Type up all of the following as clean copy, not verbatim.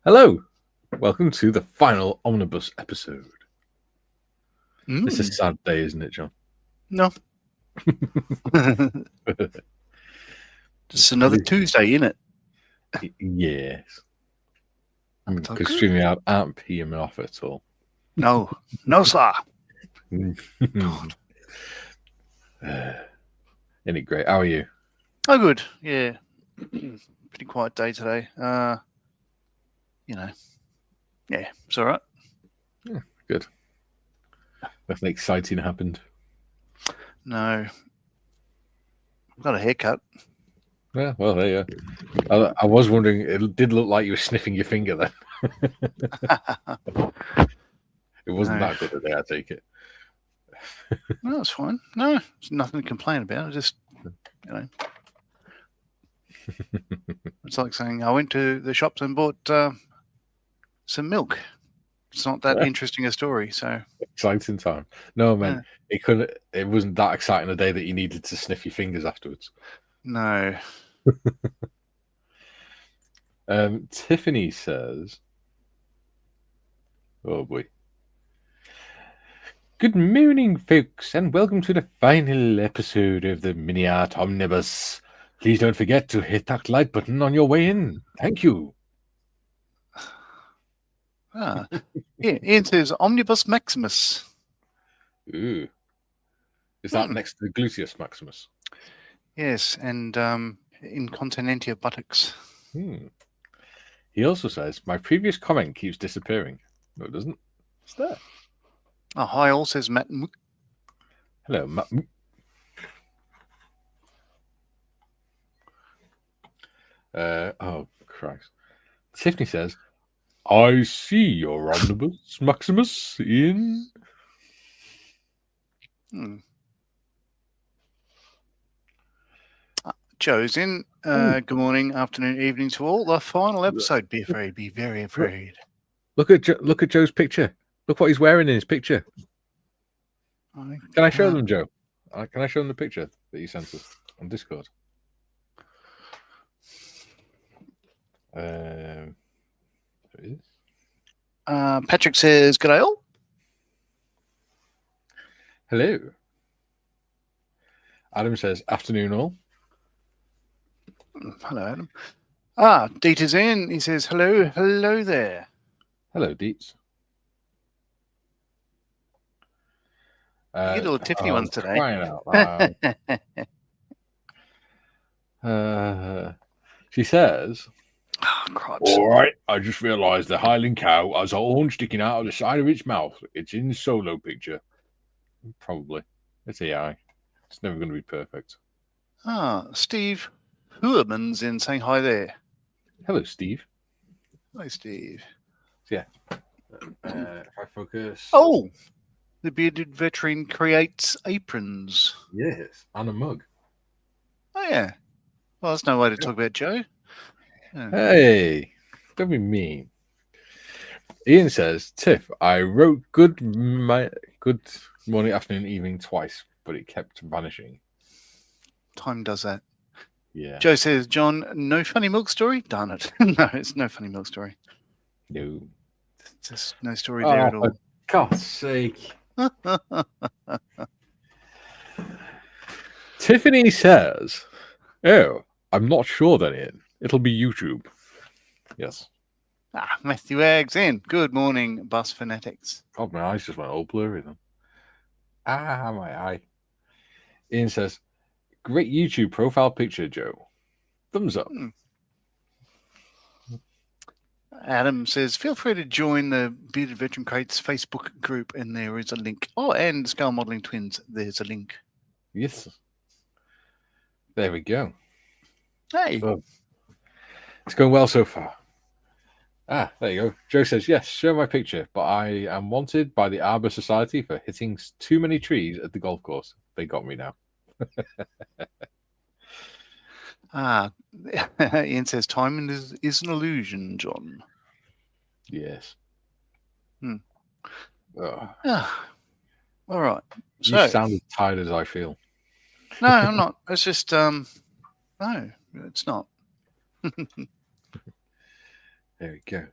Hello, welcome to the final Omnibus episode. It's a sad day, isn't it, John? No. Just another Tuesday, isn't it? Yes. Because streaming out aren't peeing me off at all. No, sir. Any great? How are you? Oh, good. Yeah. Pretty quiet day today. Yeah, it's all right. Yeah, good. Nothing exciting happened. No. I've got a haircut. Yeah, well, there you go. I was wondering, it did look like you were sniffing your finger then. It wasn't that good a day, I take it. No, it's fine. No, there's nothing to complain about. Just, it's like saying I went to the shops and bought some milk. It's not that interesting a story, so exciting time. No, man, it wasn't that exciting a day that you needed to sniff your fingers afterwards. No. Tiffany says, oh boy. Good morning, folks, and welcome to the final episode of the MiniArt Omnibus. Please don't forget to hit that like button on your way in. Thank you. Yeah, Ian says Omnibus Maximus. Ooh. Is that next to the Gluteus Maximus? Yes, and Incontinentia buttocks. He also says, my previous comment keeps disappearing. No, it doesn't. It's there. Oh, hi, all says Matt. Hello, Matt. Oh, Christ. Tiffany says, I see your Omnibus Maximus in... Joe's in. Good morning, afternoon, evening to all. The final episode. Be afraid. Be very afraid. Look at Joe's picture. Look what he's wearing in his picture. Can I show them, Joe? Can I show them the picture that you sent us on Discord? There it is. Patrick says, "Good day all." Hello. Adam says, "Afternoon all." Hello, Adam. Deet is in. He says, hello there. Hello, Deets. You get all the Tiffany ones today. She says, cripes. All right, I just realised the Highland cow has a horn sticking out of the side of its mouth. It's in the solo picture. Probably. It's AI. It's never going to be perfect. Steve Huerman's in saying hi there. Hello, Steve. Hi, Steve. Yeah. If I focus. Oh, the bearded veteran creates aprons. Yes, and a mug. Oh, yeah. Well, that's no way to talk about Joe. Hey, don't be mean. Ian says, Tiff, I wrote good morning, afternoon, evening twice, but it kept vanishing. Time does that. Yeah. Joe says, John, no funny milk story? Darn it. No, it's no funny milk story. No. Just no story there at all. For God's sake. Tiffany says, oh, I'm not sure then, Ian. It'll be YouTube. Yes. Matthew Eggs in. Good morning, bus fanatics. God, my eyes just went all blurry then. My eye. Ian says, great YouTube profile picture, Joe. Thumbs up. Adam says, feel free to join the Bearded Veteran Crates Facebook group, and there is a link. Oh, and Skull Modeling Twins, there's a link. Yes. There we go. Hey. So, it's going well so far. There you go. Joe says, yes, show my picture, but I am wanted by the Arbor Society for hitting too many trees at the golf course. They got me now. Ian says, timing is an illusion, John. Yes. All right. You sound as tired as I feel. No, I'm not. It's just, no, it's not. There we go.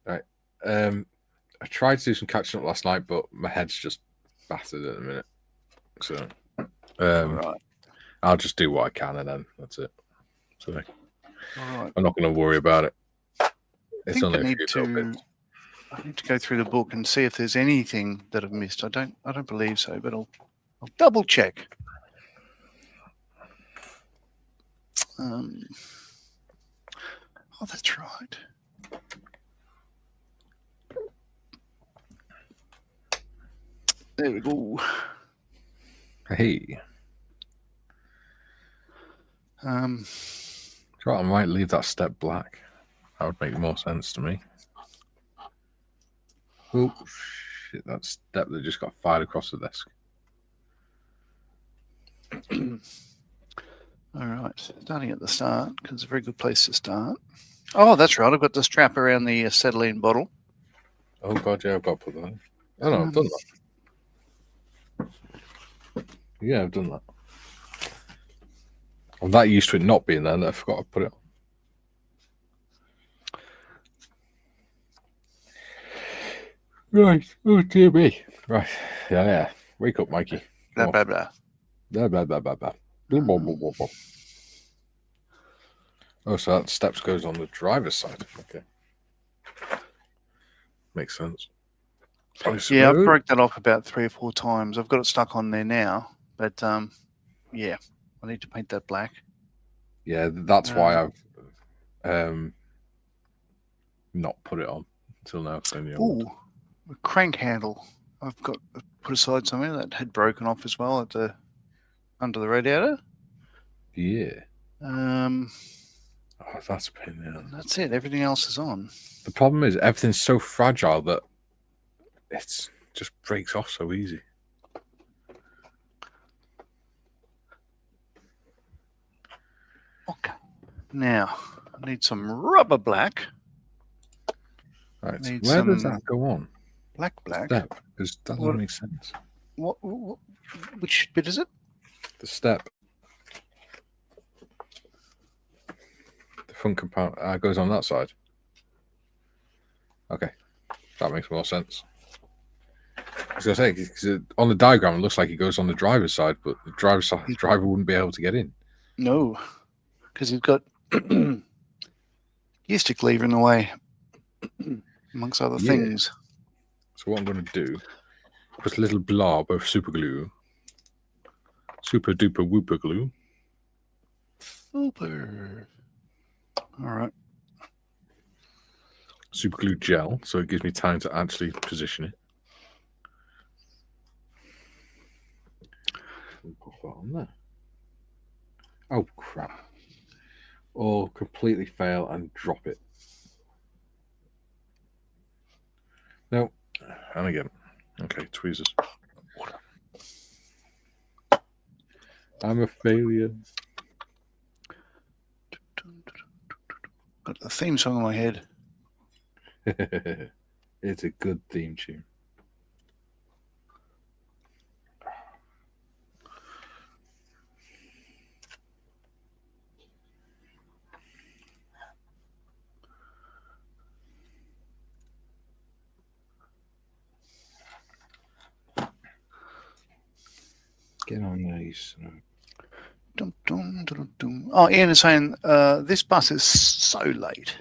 Right. I tried to do some catching up last night, but my head's just battered at the minute. So Right. I'll just do what I can, and then that's it. So All right. I'm not going to worry about it. It's I only think a few little bits. I need to go through the book and see if there's anything that I've missed. I don't believe so, but I'll double check. Oh, that's right. There we go. Hey. Sure, I might leave that step black. That would make more sense to me. Oh, shit, that step that just got fired across the desk. All right, starting at the start, because it's a very good place to start. Oh, that's right. I've got the strap around the acetylene bottle. Oh, God, yeah, I've got to put that in. Oh, no, I've done that. Yeah, I've done that. I'm that used to it not being there that I forgot to put it on. Right. Oh, dear me. Right. Yeah. Wake up, Mikey. Blah, blah, blah. Blah, blah, blah, blah, blah. Blah, blah, blah, blah, blah. Oh, so that steps goes on the driver's side. Okay. Makes sense. Yeah, I've broke that off about 3 or 4 times. I've got it stuck on there now, but yeah, I need to paint that black. Yeah, that's why I've not put it on until now. Ooh, a crank handle. I've got put aside somewhere that had broken off as well at the under the radiator. Yeah. Oh, that's a pain in the ass. That's it. Everything else is on. The problem is everything's so fragile that it just breaks off so easy. Okay. Now, I need some rubber black. Right. Where does that go on? Black. Step. Because that doesn't make sense. What? Which bit is it? The step. The front compartment goes on that side. Okay. That makes more sense. I was going to say, because on the diagram, it looks like it goes on the driver's side, but the driver wouldn't be able to get in. No, because you've got gear stick lever in the way, amongst other things. So what I'm going to do, put a little blob of super glue, super duper whooper glue. Super. All right. Super glue gel, so it gives me time to actually position it. Put that on there. Oh crap! Or completely fail and drop it. No, and again. Okay, tweezers. I'm a failure. Got the theme song in my head. It's a good theme tune. Get on these. Oh, Ian is saying this bus is so late.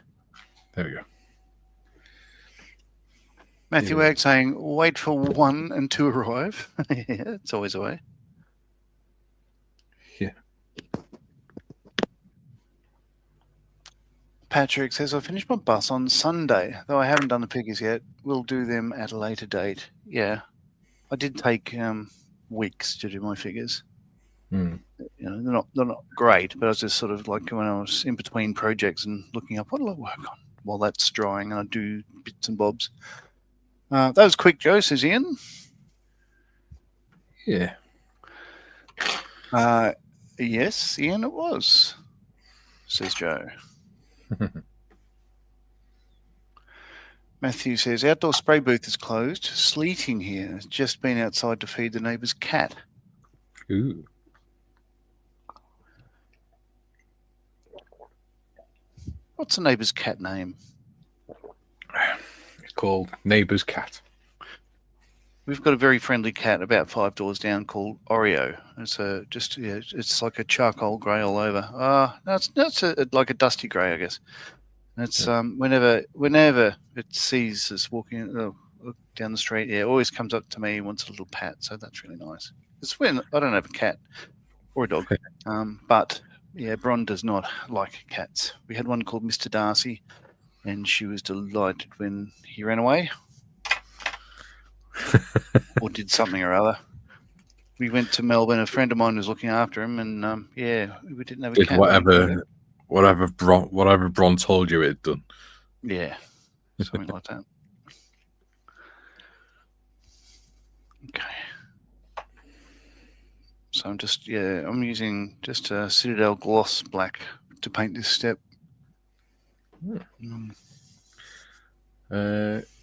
There we go. Matthew Wag saying, wait for 1 and 2 arrive. Yeah, it's always a way. Yeah. Patrick says, I finished my bus on Sunday, though I haven't done the figures yet. We'll do them at a later date. Yeah. I did take weeks to do my figures. Mm. You know, they're not great, but I was just sort of like when I was in between projects and looking up what will I work on while that's drying, and I do bits and bobs. That was quick, Joe, says Ian. Yeah. Yes, Ian, it was, says Joe. Matthew says, outdoor spray booth is closed. Sleeting here. Just been outside to feed the neighbour's cat. Ooh. What's the neighbour's cat name? called Neighbour's Cat. We've got a very friendly cat about 5 doors down called Oreo. It's it's like a charcoal grey all over. No, it's like a dusty grey, I guess. And it's whenever it sees us walking down the street, it always comes up to me and wants a little pat. So that's really nice. It's when I don't have a cat or a dog, but yeah, Bron does not like cats. We had one called Mr. Darcy, and she was delighted when he ran away. Or did something or other. We went to Melbourne. A friend of mine was looking after him, and we didn't have a cat. Whatever Bron told you it'd done. Yeah, something like that. Okay. So I'm using just a Citadel gloss black to paint this step.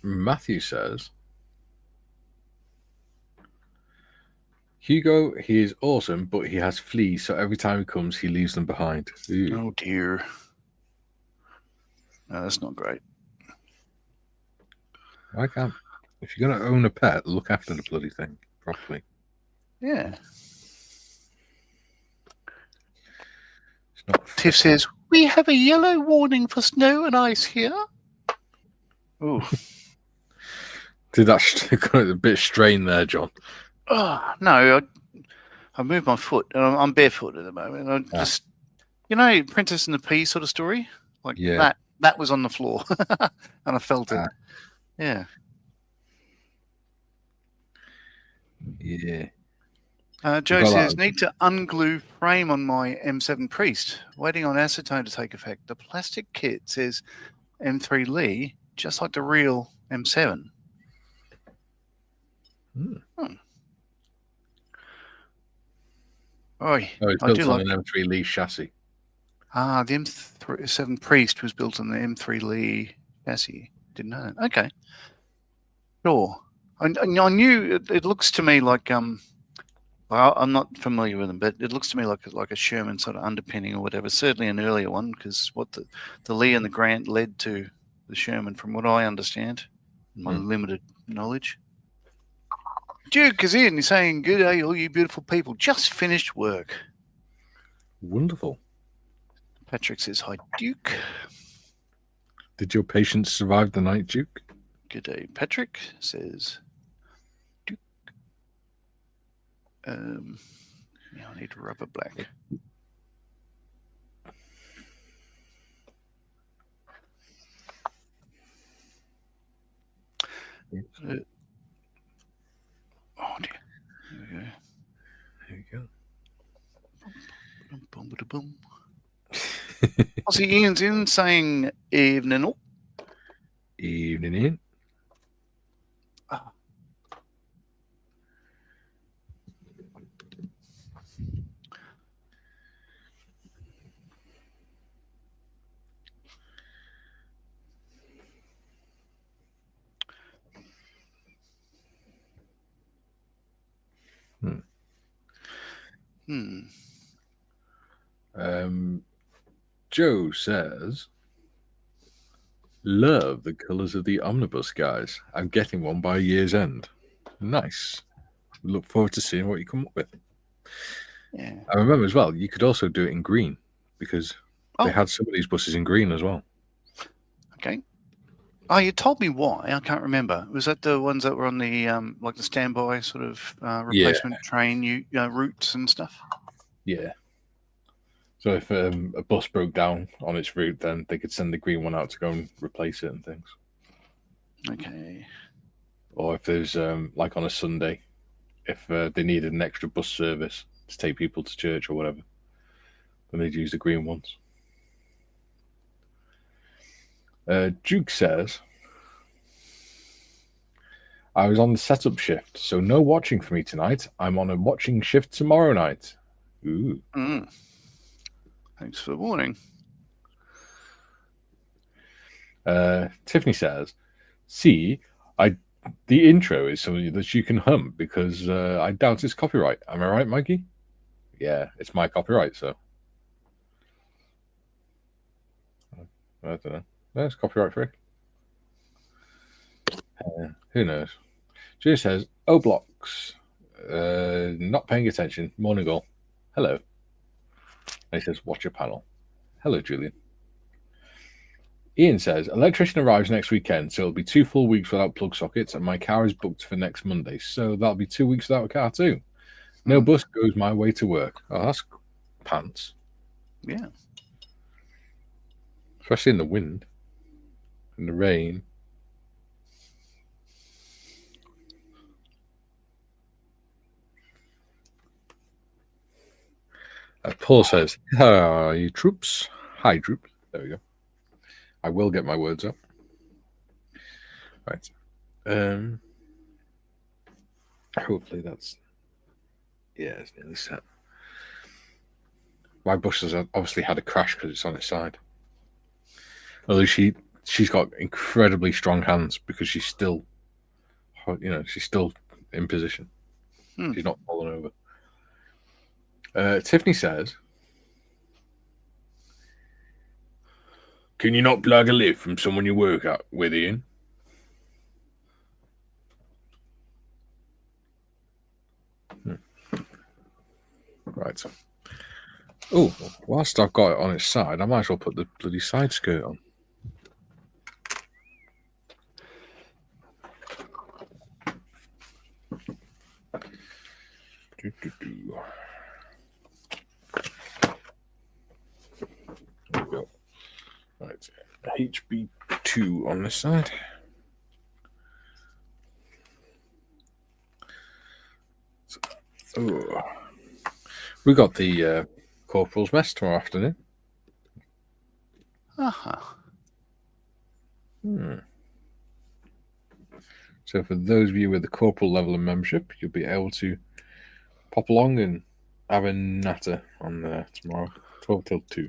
Matthew says, Hugo, he is awesome, but he has fleas, so every time he comes, he leaves them behind. Ooh. Oh, dear. No, that's not great. I can't. If you're going to own a pet, look after the bloody thing properly. Yeah. It's not Tiff says, we have a yellow warning for snow and ice here. Oh. Did that got a bit strained there, John? Oh, no, I moved my foot, and I'm barefoot at the moment. Just, Princess and the Pea sort of story, like that was on the floor, and I felt it. Yeah. Yeah. Joe says, need to unglue frame on my M7 Priest. Waiting on acetone to take effect. The plastic kit says M3 Lee, just like the real M7. It's built on an M3 Lee chassis. The M7 Priest was built on the M3 Lee chassis. Didn't know that. Okay. Sure. I knew it looks to me like well, I'm not familiar with them, but it looks to me like a Sherman sort of underpinning or whatever. Certainly an earlier one, because what the Lee and the Grant led to the Sherman, from what I understand, my limited knowledge. Duke is in. He's saying, "Good day, all you beautiful people. Just finished work." Wonderful. Patrick says, "Hi, Duke. Did your patients survive the night, Duke?" Good day, Patrick says, Duke. I need rubber black. Oh dear. There we go. Boom, boom, boom. I see Ian's in saying evening all. Evening in. Joe says, love the colours of the Omnibus, guys. I'm getting one by year's end. Nice. Look forward to seeing what you come up with. Yeah. I remember as well, you could also do it in green, because they had some of these buses in green as well. Okay. Oh, you told me why. I can't remember. Was that the ones that were on the like the standby sort of replacement train routes and stuff? Yeah. So if a bus broke down on its route, then they could send the green one out to go and replace it and things. Okay. Or if there's like on a Sunday, if they needed an extra bus service to take people to church or whatever, then they'd use the green ones. Duke says, I was on the setup shift, so no watching for me tonight. I'm on a watching shift tomorrow night. Ooh. Thanks for the warning. Tiffany says, see, the intro is something that you can hum because I doubt it's copyright. Am I right, Mikey? Yeah, it's my copyright, so. I don't know. No, it's copyright free. Who knows? Julie says, "Oh, blocks. Not paying attention. Morning all. Hello." And he says, "Watch your panel." Hello, Julian. Ian says, "Electrician arrives next weekend, so it'll be 2 full weeks without plug sockets, and my car is booked for next Monday, so that'll be 2 weeks without a car too. No bus goes my way to work." Oh, that's pants. Yeah. Especially in the wind and the rain. Paul says, "Hi, you troops." Hi, troops. There we go. I will get my words up. Right. Hopefully that's... Yeah, it's nearly set. My bus has obviously had a crash because it's on its side. Although she's got incredibly strong hands because she's still, she's still in position. She's not falling over. Tiffany says, "Can you not plug a lift from someone you work with, Ian?" Right. Oh, whilst I've got it on its side, I might as well put the bloody side skirt on. There we go. Right. HB2 on this side. Oh. We got the Corporal's Mess tomorrow afternoon. So for those of you with the corporal level of membership, you'll be able to pop along and have a natter on there tomorrow, 12 till 2.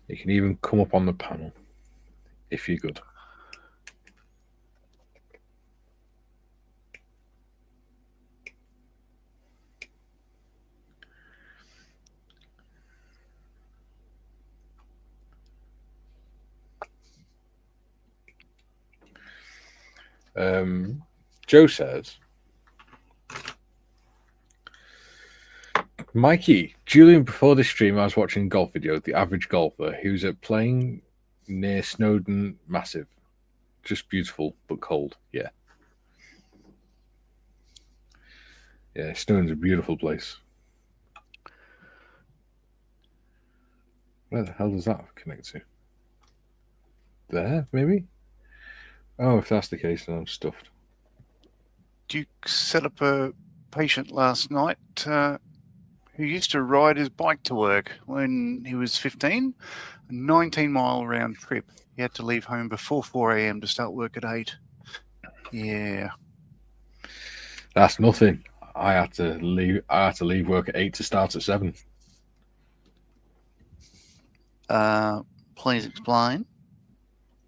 You can even come up on the panel if you're good. Joe says, "Mikey, Julian, before this stream, I was watching a golf video of the average golfer who's playing near Snowdon Massive. Just beautiful, but cold." Yeah. Yeah, Snowdon's a beautiful place. Where the hell does that connect to? There, maybe? Oh, if that's the case, then I'm stuffed. Duke set up a patient last night who used to ride his bike to work when he was 15, a 19-mile round trip. He had to leave home before 4 a.m. to start work at 8. Yeah. That's nothing. I had to leave work at 8 to start at 7. Please explain.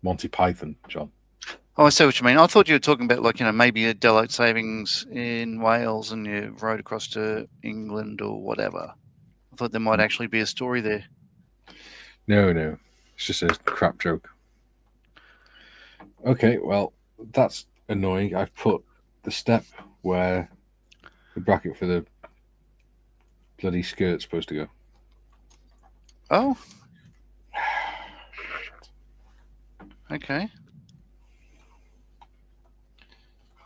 Monty Python, John. Oh, I see what you mean. I thought you were talking about, maybe a daylight savings in Wales and you rode across to England or whatever. I thought there might actually be a story there. No. It's just a crap joke. Okay, well, that's annoying. I've put the step where the bracket for the bloody skirt's supposed to go. Oh. Okay.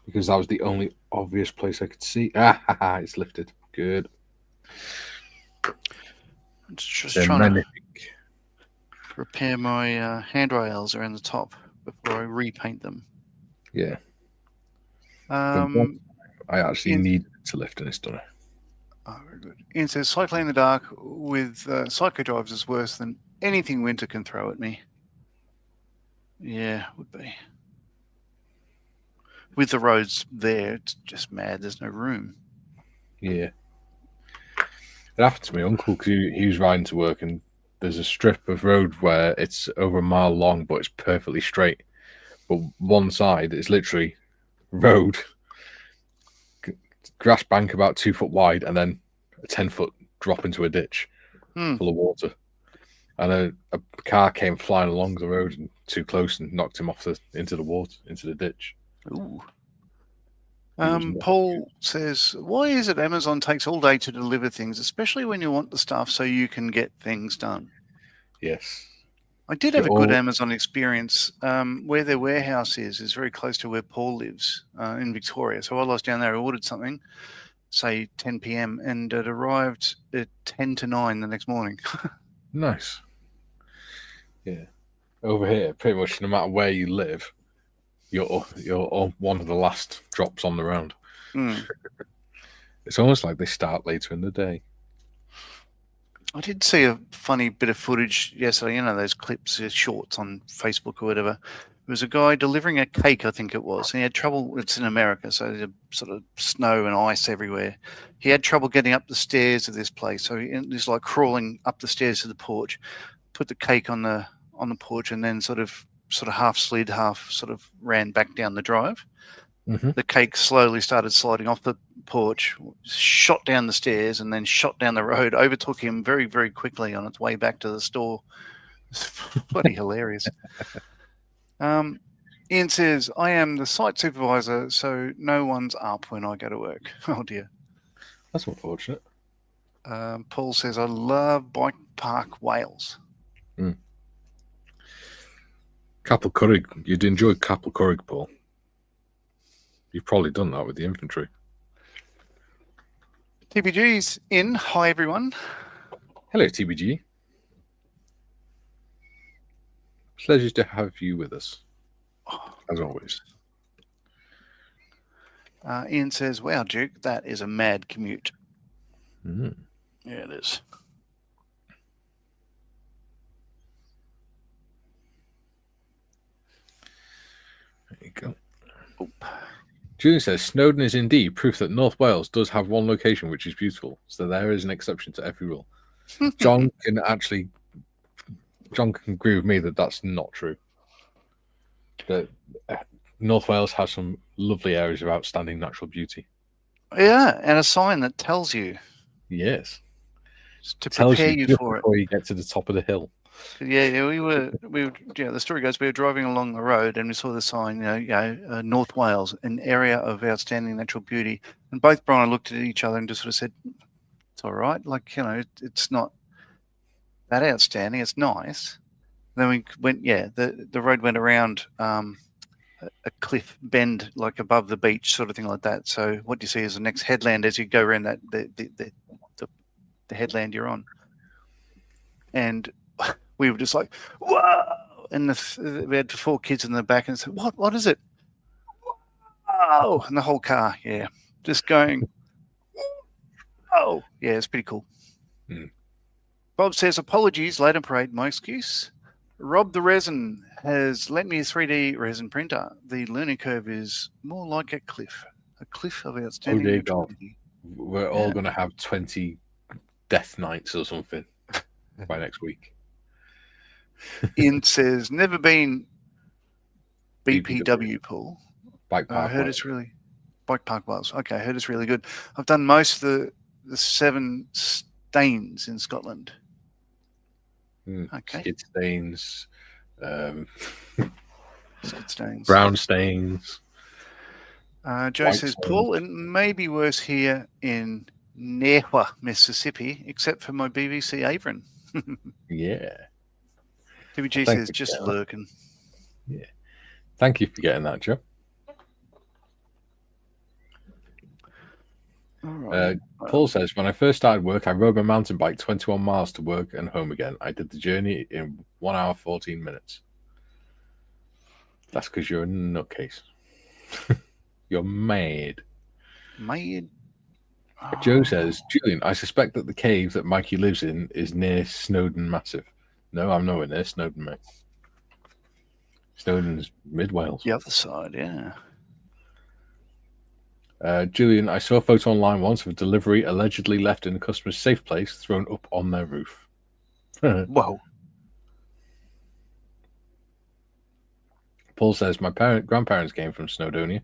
Because that was the only obvious place I could see. It's lifted. Good. Just trying to repair my handrails around the top before I repaint them. Yeah. I actually need to lift and it's done. Oh, very good. Ian says, "Cycling in the dark with psycho drives is worse than anything winter can throw at me." Yeah, would be. With the roads there, it's just mad. There's no room. Yeah. It happened to my uncle because he was riding to work and there's a strip of road where it's over a mile long, but it's perfectly straight. But one side is literally road, grass bank about 2 foot wide, and then a 10-foot drop into a ditch full of water. and a car came flying along the road and too close and knocked him off into the water, into the ditch. Ooh. He was not Paul says, why is it Amazon takes all day to deliver things, especially when you want the stuff so you can get things done? Yes. I did have a good Amazon experience. Where their warehouse is very close to where Paul lives in Victoria. So while I was down there, I ordered something, say 10 p.m., and it arrived at 10 to 9 the next morning. Nice. Yeah. Over here, pretty much no matter where you live, you're on one of the last drops on the round. It's almost like they start later in the day. I did see a funny bit of footage yesterday, you know, those clips, shorts on Facebook or whatever. There was a guy delivering a cake, I think it was. And he had trouble, it's in America, so there's sort of snow and ice everywhere. He had trouble getting up the stairs of this place. So he's like crawling up the stairs to the porch, put the cake on the porch, and then sort of half slid, half sort of ran back down the drive. Mm-hmm. The cake slowly started sliding off the porch, shot down the stairs, and then shot down the road, overtook him very, very quickly on its way back to the store. It's bloody hilarious. Ian says, I am the site supervisor, so no one's up when I go to work. Oh, dear. That's unfortunate. Paul says, I love Bike Park Wales. Capel Currig. You'd enjoy Capel Currig, Paul. You've probably done that with the infantry. TBG's in. Hi, everyone. Hello, TBG. Pleasure to have you with us, as always. Ian says, wow, Duke, that is a mad commute. Mm. Yeah, it is. There you go. Oop. Julian says, Snowdon is indeed proof that North Wales does have one location which is beautiful, so there is an exception to every rule. John can agree with me that that's not true. That North Wales has some lovely areas of outstanding natural beauty. Yeah, and a sign that tells you. Yes. To prepare you for it. Before you get to the top of the hill. Yeah, we were. The story goes, we were driving along the road and we saw the sign, North Wales, an area of outstanding natural beauty. And both Brian and I looked at each other and just sort of said, it's all right. Like, it's not that outstanding. It's nice. Then we went, the road went around a cliff bend, like above the beach, sort of thing like that. So what you see is the next headland as you go around that the headland you're on. And we were just like, whoa! And we had 4 kids in the back and said, what is it? Whoa! And the whole car, just going, oh, yeah, it's pretty cool. Mm. Bob says, apologies, later parade, my excuse. Rob the Resin has lent me a 3D resin printer. The learning curve is more like a cliff of outstanding. Oh, dear God. We're all going to have 20 death nights or something by next week. Ian says, never been BPW, Paul. Bike Park. I heard it's really... Bike Park Wales. Okay, I heard it's really good. I've done most of the 7 stains in Scotland. Okay. Skid stains. Skid stains. Brown stains. Joe says, Paul, it may be worse here in Nehwa, Mississippi, except for my BBC apron. Yeah. TBG says, just lurking. Yeah. Thank you for getting that, Joe. All right. Paul says, when I first started work, I rode my mountain bike 21 miles to work and home again. I did the journey in 1 hour, 14 minutes. That's because you're a nutcase. You're mad. Mad. Joe says, Julian, I suspect that the cave that Mikey lives in is near Snowdon Massive. No, I'm nowhere near Snowdon, mate. Snowdon's mid-Wales. The other side, yeah. Julian, I saw a photo online once of a delivery allegedly left in a customer's safe place thrown up on their roof. Whoa. Paul says, my grandparents came from Snowdonia.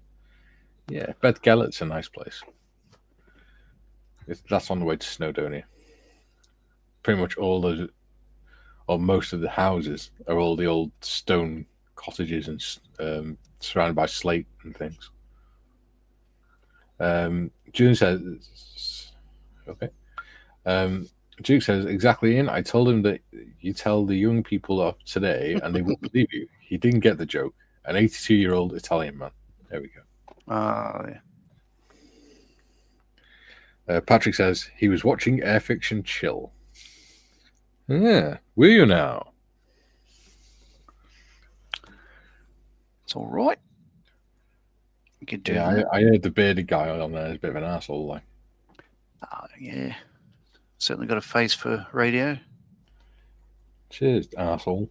Yeah, Beth Gellert's a nice place. That's on the way to Snowdonia. Pretty much all or most of the houses are all the old stone cottages and surrounded by slate and things. June says, okay. Duke says, exactly, Ian. I told him that you tell the young people of today and they wouldn't believe you. He didn't get the joke. An 82-year-old Italian man. There we go. Yeah. Patrick says, he was watching Air Fiction Chill. Yeah, will you now? It's all right. You can do Yeah, that. I heard the bearded guy on there is a bit of an asshole. Like, yeah. Certainly got a face for radio. cheers, asshole.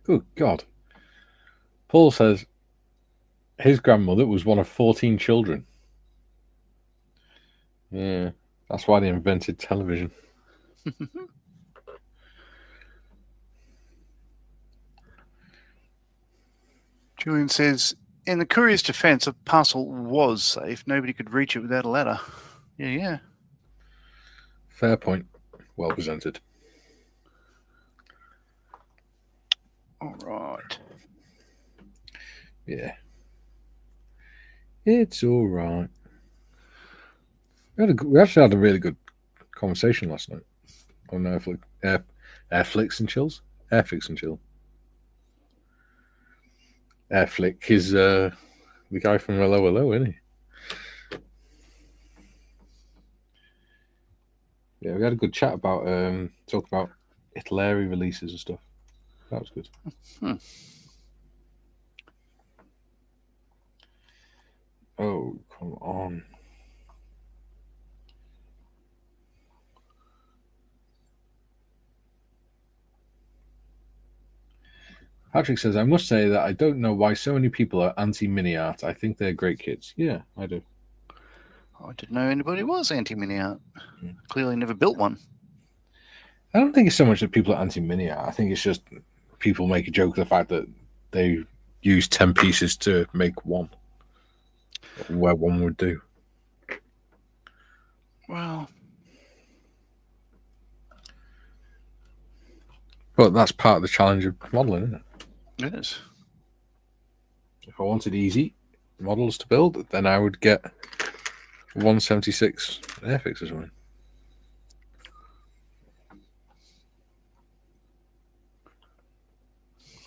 Good God. Paul says his grandmother was one of 14 children. Yeah, that's why they invented television. Julian says, in the courier's defense, a parcel was safe. Nobody could reach it without a ladder. Yeah. Fair point. Well presented. All right. Yeah. It's all right. We actually had a really good conversation last night on Airflix and Chills. Airfix and Chill. Airflick is the guy from Hello, isn't he? Yeah, we had a good chat about talk about Italeri releases and stuff. That was good. Oh, come on. Patrick says, I must say that I don't know why so many people are anti-MiniArt. I think they're great kids. Yeah, I do. I didn't know anybody was anti-MiniArt. Clearly never built one. I don't think it's so much that people are anti-MiniArt. I think it's just people make a joke of the fact that they use 10 pieces to make one, where one would do. Well, but that's part of the challenge of modeling, isn't it? it is. If I wanted easy models to build, then I would get 176 Airfix or something.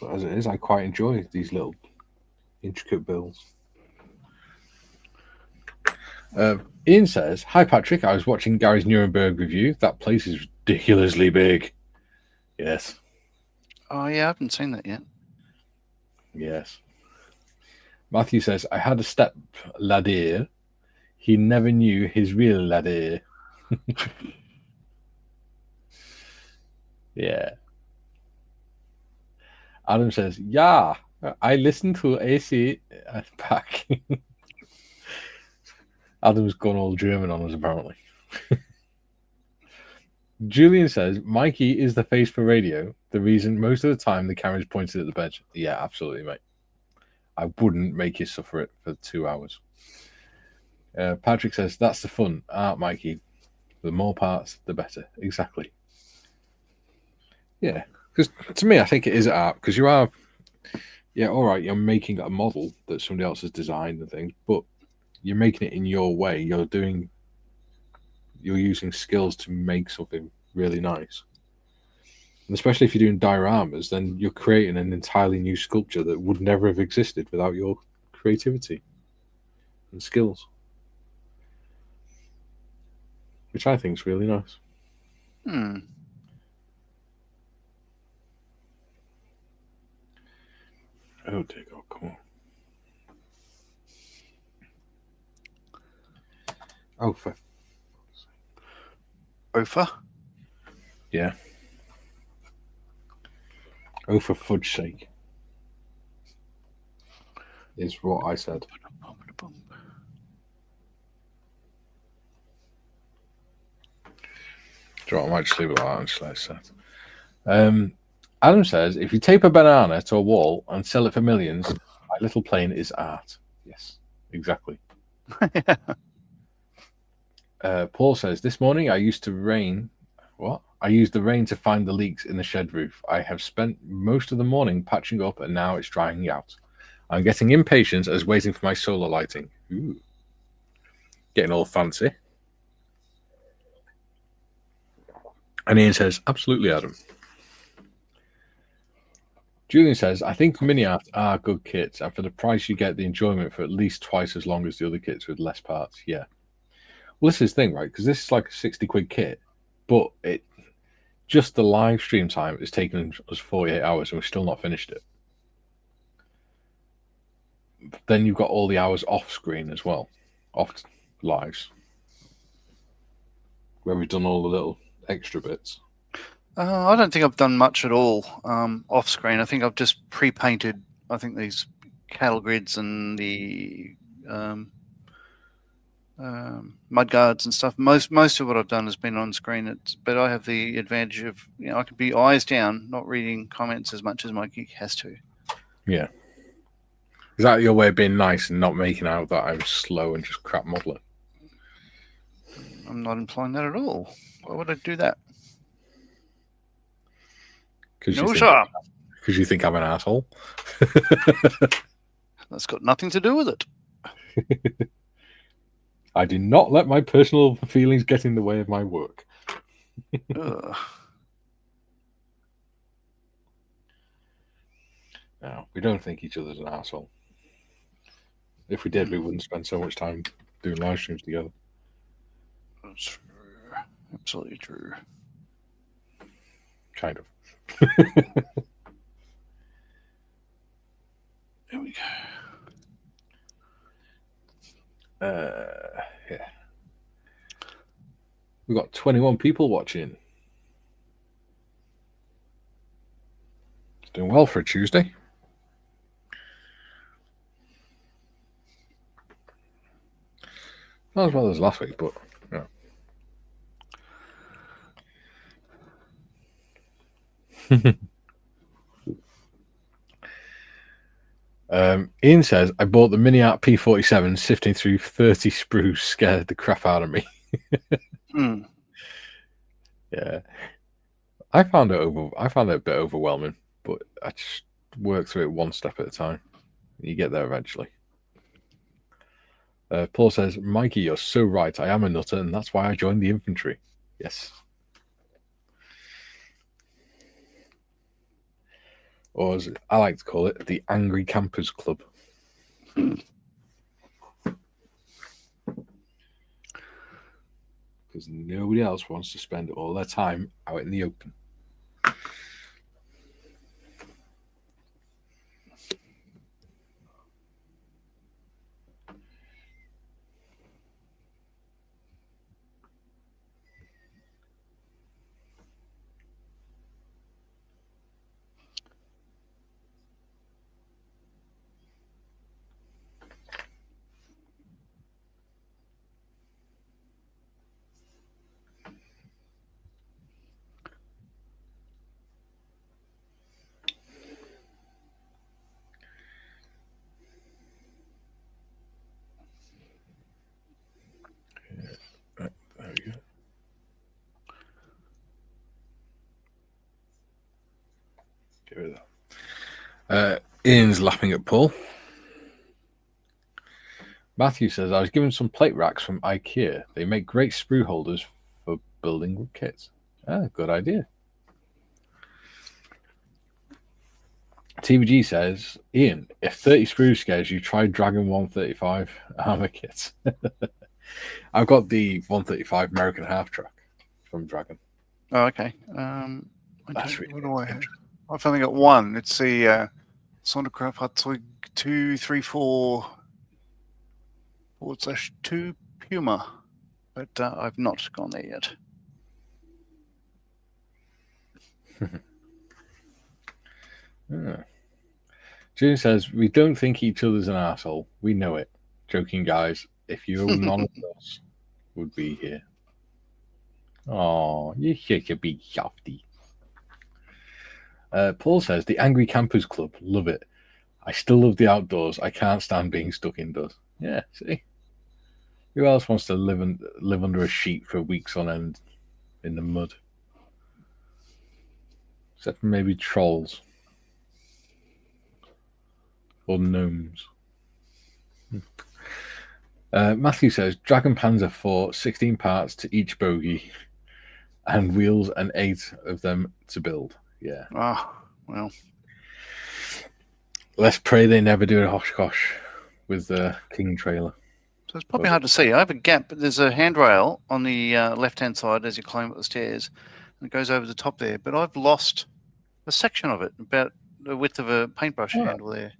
But as it is, I quite enjoy these little intricate builds. Ian says, hi Patrick, I was watching Gary's Nuremberg review. That place is ridiculously big. Yes. Oh, yeah, I haven't seen that yet. Yes. Matthew says, I had a step ladder. He never knew his real ladder. Yeah. Adam says, yeah, I listened to AC back. Adam's gone all German on us, apparently. Julian says, Mikey is the face for radio. The reason most of the time the camera's pointed at the bench. Yeah, absolutely, mate. I wouldn't make you suffer it for 2 hours. Patrick says, that's the fun, art, Mikey. The more parts, the better. Exactly. Yeah, because to me, I think it is art, because you are, yeah, all right, you're making a model that somebody else has designed and things, but you're making it in your way. You're using skills to make something really nice. And especially if you're doing dioramas, then you're creating an entirely new sculpture that would never have existed without your creativity and skills, which I think is really nice. Oh dear God, come on. Oh, for Ofa? Yeah. Oh, for fudge's sake. Is what I said. Do you know what, I might just leave it like that, just like that. Adam says, if you tape a banana to a wall and sell it for millions, my little plane is art. Yes, exactly. Paul says, this morning I used the rain to find the leaks in the shed roof. I have spent most of the morning patching up and now it's drying out. I'm getting impatient as waiting for my solar lighting. Ooh. Getting all fancy. And Ian says, absolutely, Adam. Julian says, I think MiniArt are good kits, and for the price you get the enjoyment for at least twice as long as the other kits with less parts. Yeah. Well, this is the thing, right? Because this is like a 60 quid kit, but just the live stream time has taken us 48 hours and we've still not finished it. Then you've got all the hours off screen as well, off lives, where we've done all the little extra bits. I don't think I've done much at all off screen. I think I've just pre-painted, I think, these cattle grids and the mud guards and stuff. Most of what I've done has been on screen. But I have the advantage of, I can be eyes down, not reading comments as much as my geek has to. Yeah. Is that your way of being nice and not making out that I'm slow and just crap modeling? I'm not implying that at all. Why would I do that? Because you think I'm an asshole. That's got nothing to do with it. I do not let my personal feelings get in the way of my work. No, we don't think each other's an asshole. If we did, we wouldn't spend so much time doing live streams together. That's true. Absolutely true. Kind of. There we go. Yeah. We've got 21 people watching. It's doing well for a Tuesday. Not as well as last week, but yeah. Ian says, I bought the MiniArt P47 sifting through 30 sprues scared the crap out of me. Yeah. I found it a bit overwhelming, but I just work through it one step at a time. You get there eventually. Paul says, Mikey, you're so right. I am a nutter, and that's why I joined the infantry. Yes. Or as I like to call it, the Angry Campers Club. Because nobody else wants to spend all their time out in the open. There we go. Get rid of that. Ian's laughing at Paul. Matthew says, I was given some plate racks from IKEA. They make great sprue holders for building wood kits. Good idea. TVG says, Ian, if 30 sprues scares you, try Dragon 135 armor kits. I've got the 135 American half track from Dragon. Oh, okay. That's really what do I have? I've only got one. It's the Sonderkraft Fahrzeug 234/2 Puma, but I've not gone there yet. June says, we don't think each other's an asshole. We know it. Joking, guys. If you were none of us would be here. Oh, you're such a big softy. Paul says, the Angry Campers Club. Love it. I still love the outdoors. I can't stand being stuck indoors. Yeah, see? Who else wants to live under a sheet for weeks on end in the mud? Except for maybe trolls or gnomes. Matthew says Dragon Panzer 4, 16 parts to each bogie, and wheels and 8 of them to build. Yeah. Oh, well. Let's pray they never do a Oshkosh with the King trailer. So it's probably hard to see. I have a gap, but there's a handrail on the left-hand side as you climb up the stairs, and it goes over the top there. But I've lost a section of it, about the width of a paintbrush handle there.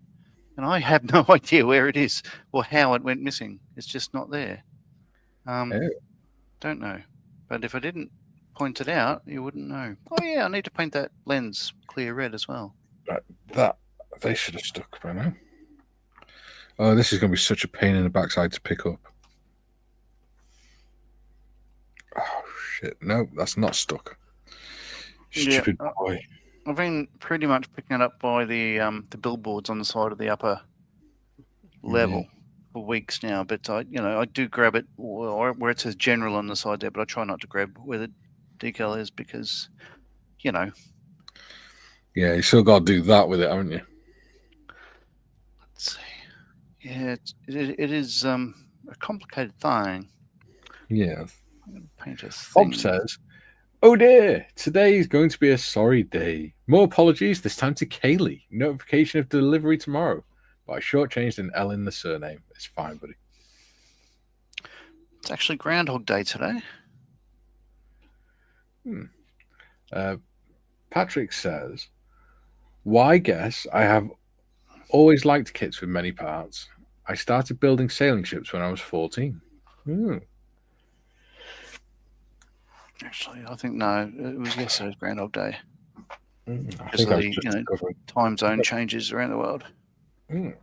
And I have no idea where it is or how it went missing. It's just not there. Don't know. But if I didn't point it out, you wouldn't know. Oh, yeah, I need to paint that lens clear red as well. Right, that they should have stuck by now. Oh, this is going to be such a pain in the backside to pick up. Oh, shit. No, that's not stuck. Stupid boy. I've been pretty much picking it up by the billboards on the side of the upper level for weeks now. But I do grab it where it says general on the side there, but I try not to grab where the decal is because, Yeah, you still got to do that with it, haven't you? Let's see. Yeah, it is a complicated thing. Yeah. I'm going to paint a thing. Bob says, "Oh dear, today is going to be a sorry day. More apologies, this time to Kaylee. Notification of delivery tomorrow. But I shortchanged an L in the surname. It's fine, buddy." It's actually Groundhog Day today. Patrick says, "Why guess I have always liked kits with many parts. I started building sailing ships when I was 14. Actually, I think no, it was yesterday's Groundhog Day. I think I was just discovering time zone changes around the world. I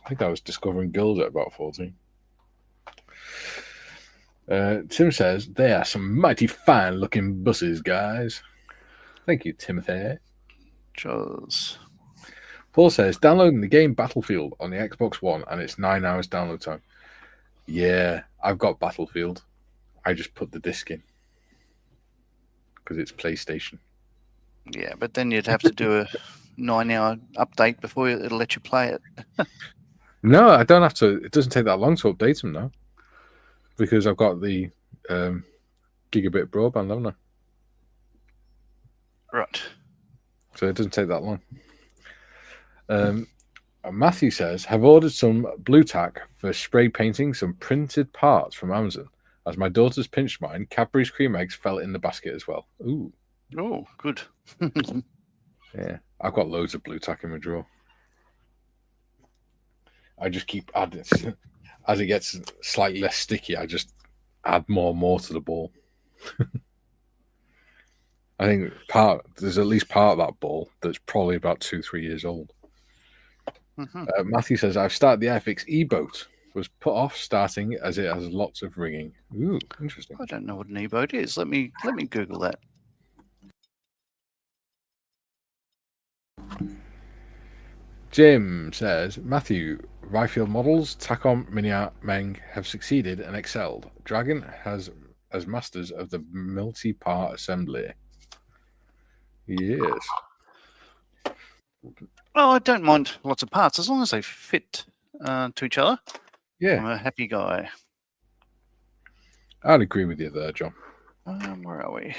think I was discovering guilds at about 14. Tim says, "They are some mighty fine looking buses, guys." Thank you, Timothy. Cheers. Paul says, "Downloading the game Battlefield on the Xbox One, and it's 9 hours download time." Yeah, I've got Battlefield. I just put the disc in because it's PlayStation. Yeah, but then you'd have to do a 9-hour update before it'll let you play it. No, I don't have to. It doesn't take that long to update them now because I've got the gigabit broadband, haven't I? Right. So it doesn't take that long. Matthew says, "Have ordered some blue tack for spray painting some printed parts from Amazon. As my daughter's pinched mine, Cadbury's cream eggs fell in the basket as well." Ooh. Oh, good. Yeah, I've got loads of blue tack in my drawer. I just keep adding. As it gets slightly less sticky, I just add more and more to the ball. I think there's at least part of that ball that's probably about 2-3 years old. Matthew says, "I've started the iFix e-boat. Was put off starting as it has lots of ringing." Ooh, interesting. I don't know what an e-boat is. Let me Google that. Jim says, "Matthew, Ryfield models, Tacom, MiniArt, Meng have succeeded and excelled. Dragon has as masters of the multi-part assembly." Yes. Well, I don't mind lots of parts as long as they fit to each other. Yeah. I'm a happy guy. I'd agree with you there, John. Where are we?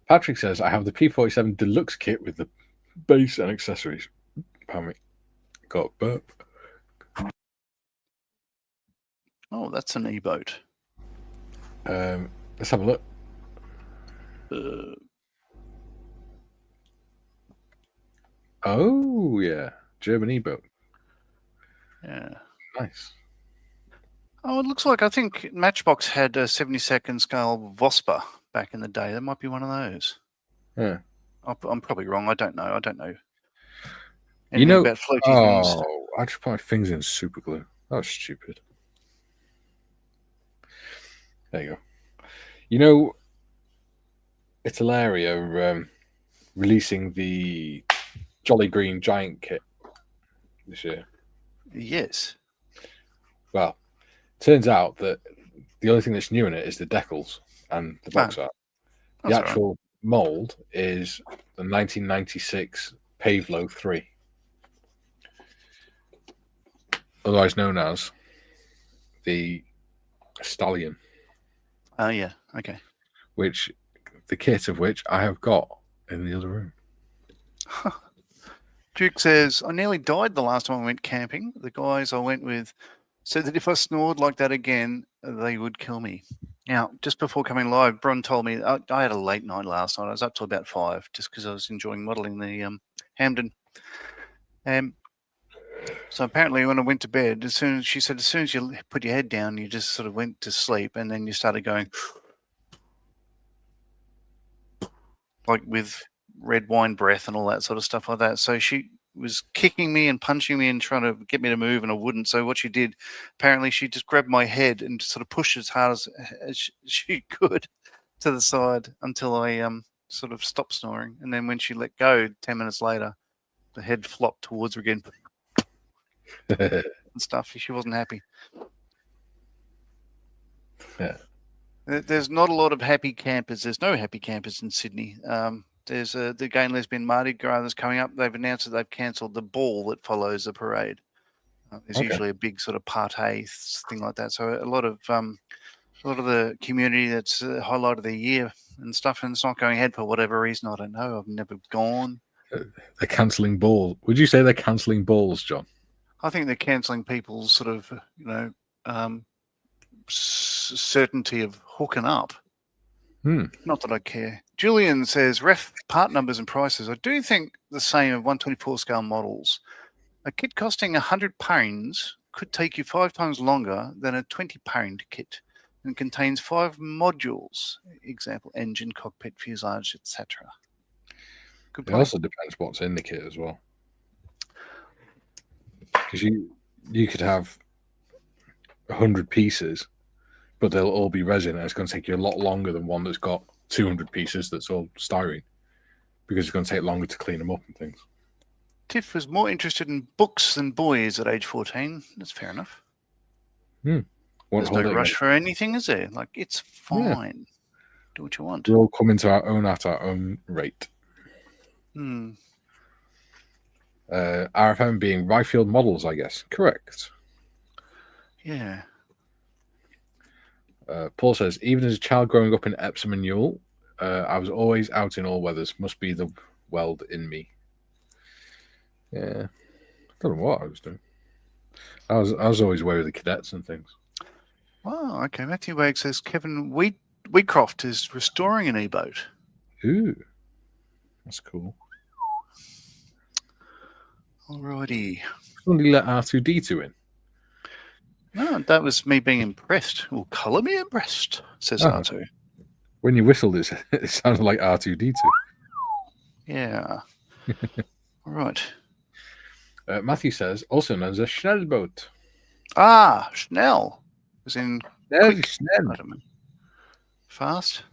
Patrick says, "I have the P47 Deluxe kit with the base and accessories." Pardon me. Got a burp. Oh, that's an e-boat. Let's have a look. Oh, yeah. German e-boat. Yeah. Nice. Oh, it looks like I think Matchbox had a 72nd scale Vosper back in the day. That might be one of those. Yeah. I'm probably wrong. I don't know. You know about floaty things. I just put my fingers in super glue. That was stupid. There you go. You know, Italaria releasing the Jolly Green Giant kit this year. Yes. Well, Turns out that the only thing that's new in it is the decals and the box art. The That's actual mold is the 1996 Pavelo 3, otherwise known as the Stallion. Oh, yeah. Okay. Which the kit of which I have got in the other room. Duke says, I nearly died the last time I went camping. The guys I went with said that if I snored like that again, they would kill me. Now, just before coming live, Bron told me I had a late night last night. I was up till about 5 just because I was enjoying modelling the Hamden. So apparently when I went to bed, she said, as soon as you put your head down, you just sort of went to sleep and then you started going like with red wine breath and all that sort of stuff like that. So she was kicking me and punching me and trying to get me to move, and I wouldn't. So what she did, apparently she just grabbed my head and sort of pushed as hard as she could to the side until I sort of stopped snoring. And then when she let go 10 minutes later, the head flopped towards her again and stuff. She wasn't happy. Yeah. There's not a lot of happy campers. There's no happy campers in Sydney. There's the Gay and Lesbian Mardi Gras that's coming up. They've announced that they've cancelled the ball that follows the parade. There's usually a big sort of party thing like that. So a lot of the community that's highlighted their year and stuff, and it's not going ahead for whatever reason. I don't know. I've never gone. They're cancelling balls. Would you say they're cancelling balls, John? I think they're cancelling people's sort of certainty of hooking up. Not that I care. Julian says, ref part numbers and prices. I do think the same of 124 scale models. A kit costing £100 could take you 5 times longer than a £20 kit and contains 5 modules. Example, engine, cockpit, fuselage, etc. It also depends what's in the kit as well. Because you could have 100 pieces, but they'll all be resin, and it's going to take you a lot longer than one that's got 200 pieces that's all styrene, because it's going to take longer to clean them up and things. Tiff was more interested in books than boys at age 14. That's fair enough. There's no rush for anything, is there? Like, it's fine. Yeah. Do what you want. We'll all come into our own at our own rate. RFM being Ryfield models, I guess. Correct. Yeah. Paul says, even as a child growing up in Epsom and Ewell, I was always out in all weathers. Must be the weld in me. Yeah. I don't know what I was doing. I was always away with the cadets and things. Wow, okay. Matthew Wagg says Kevin Wheatcroft is restoring an e-boat. Ooh. That's cool. Alrighty. Somebody let R2D2 in. No, that was me being impressed. Well, colour me impressed, says R2. When you whistled, it sounded like R2D2. Yeah. All right. Matthew says, also known as a Schnellboat. Ah, Schnell. As in quick. Schnell. I don't know. Fast.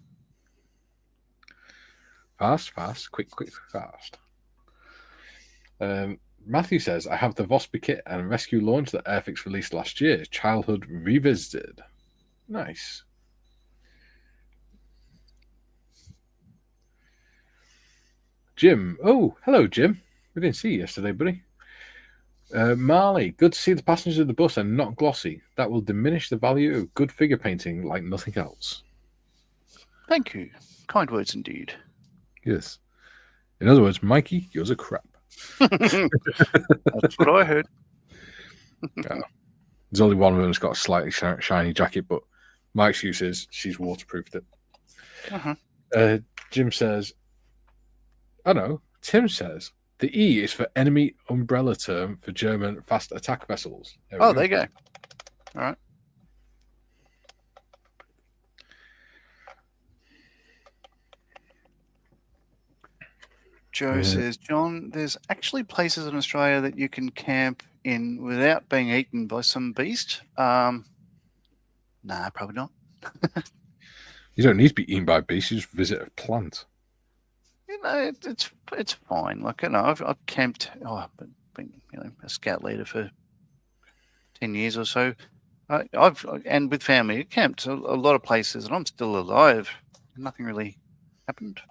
Fast. Quick, fast. Matthew says, I have the Vosper kit and rescue launch that Airfix released last year. Childhood revisited. Nice. Jim. Oh, hello, Jim. We didn't see you yesterday, buddy. Marley. Good to see the passengers of the bus and not glossy. That will diminish the value of good figure painting like nothing else. Thank you. Kind words indeed. Yes. In other words, Mikey, yours are crap. That's what I heard. Yeah. There's only one of them that's got a slightly shiny jacket, but my excuse is she's waterproofed it. Jim says, Tim says, the E is for enemy umbrella term for German fast attack vessels. There you go. All right. Joe says, John, there's actually places in Australia that you can camp in without being eaten by some beast. Nah, probably not. You don't need to be eaten by a beast. You just visit a plant. It's fine. Like, I've camped. I've been a scout leader for 10 years or so. And with family, camped a lot of places, and I'm still alive. Nothing really happened.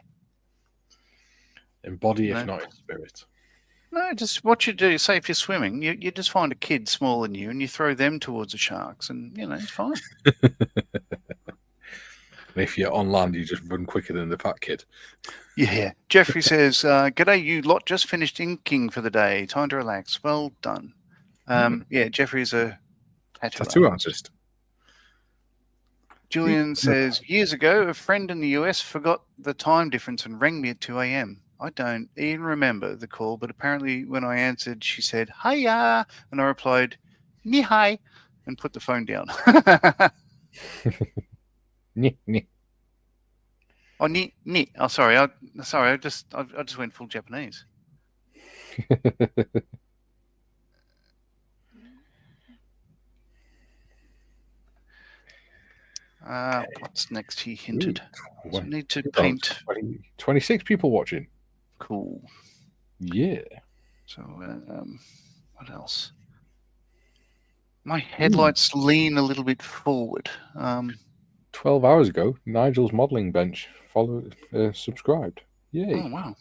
In body, if not in spirit. No, just what you do. Say if you're swimming, you just find a kid smaller than you, and you throw them towards the sharks, and it's fine. And if you're on land, you just run quicker than the fat kid. Yeah. Jeffrey says, "G'day, you lot. Just finished inking for the day. Time to relax. Well done." Yeah, Jeffrey's a tattoo artist. Julian says, years ago, a friend in the US forgot the time difference and rang me at 2 a.m. I don't even remember the call, but apparently when I answered, she said, hiya, and I replied, ni hi, and put the phone down. Ni. Oh, ni. Oh, sorry. I just went full Japanese. What's next? He hinted. Ooh, so we need to paint. 26 people watching. Cool. Yeah. So, what else? My headlights lean a little bit forward. 12 hours ago, Nigel's modelling bench subscribed. Yay. Oh, wow.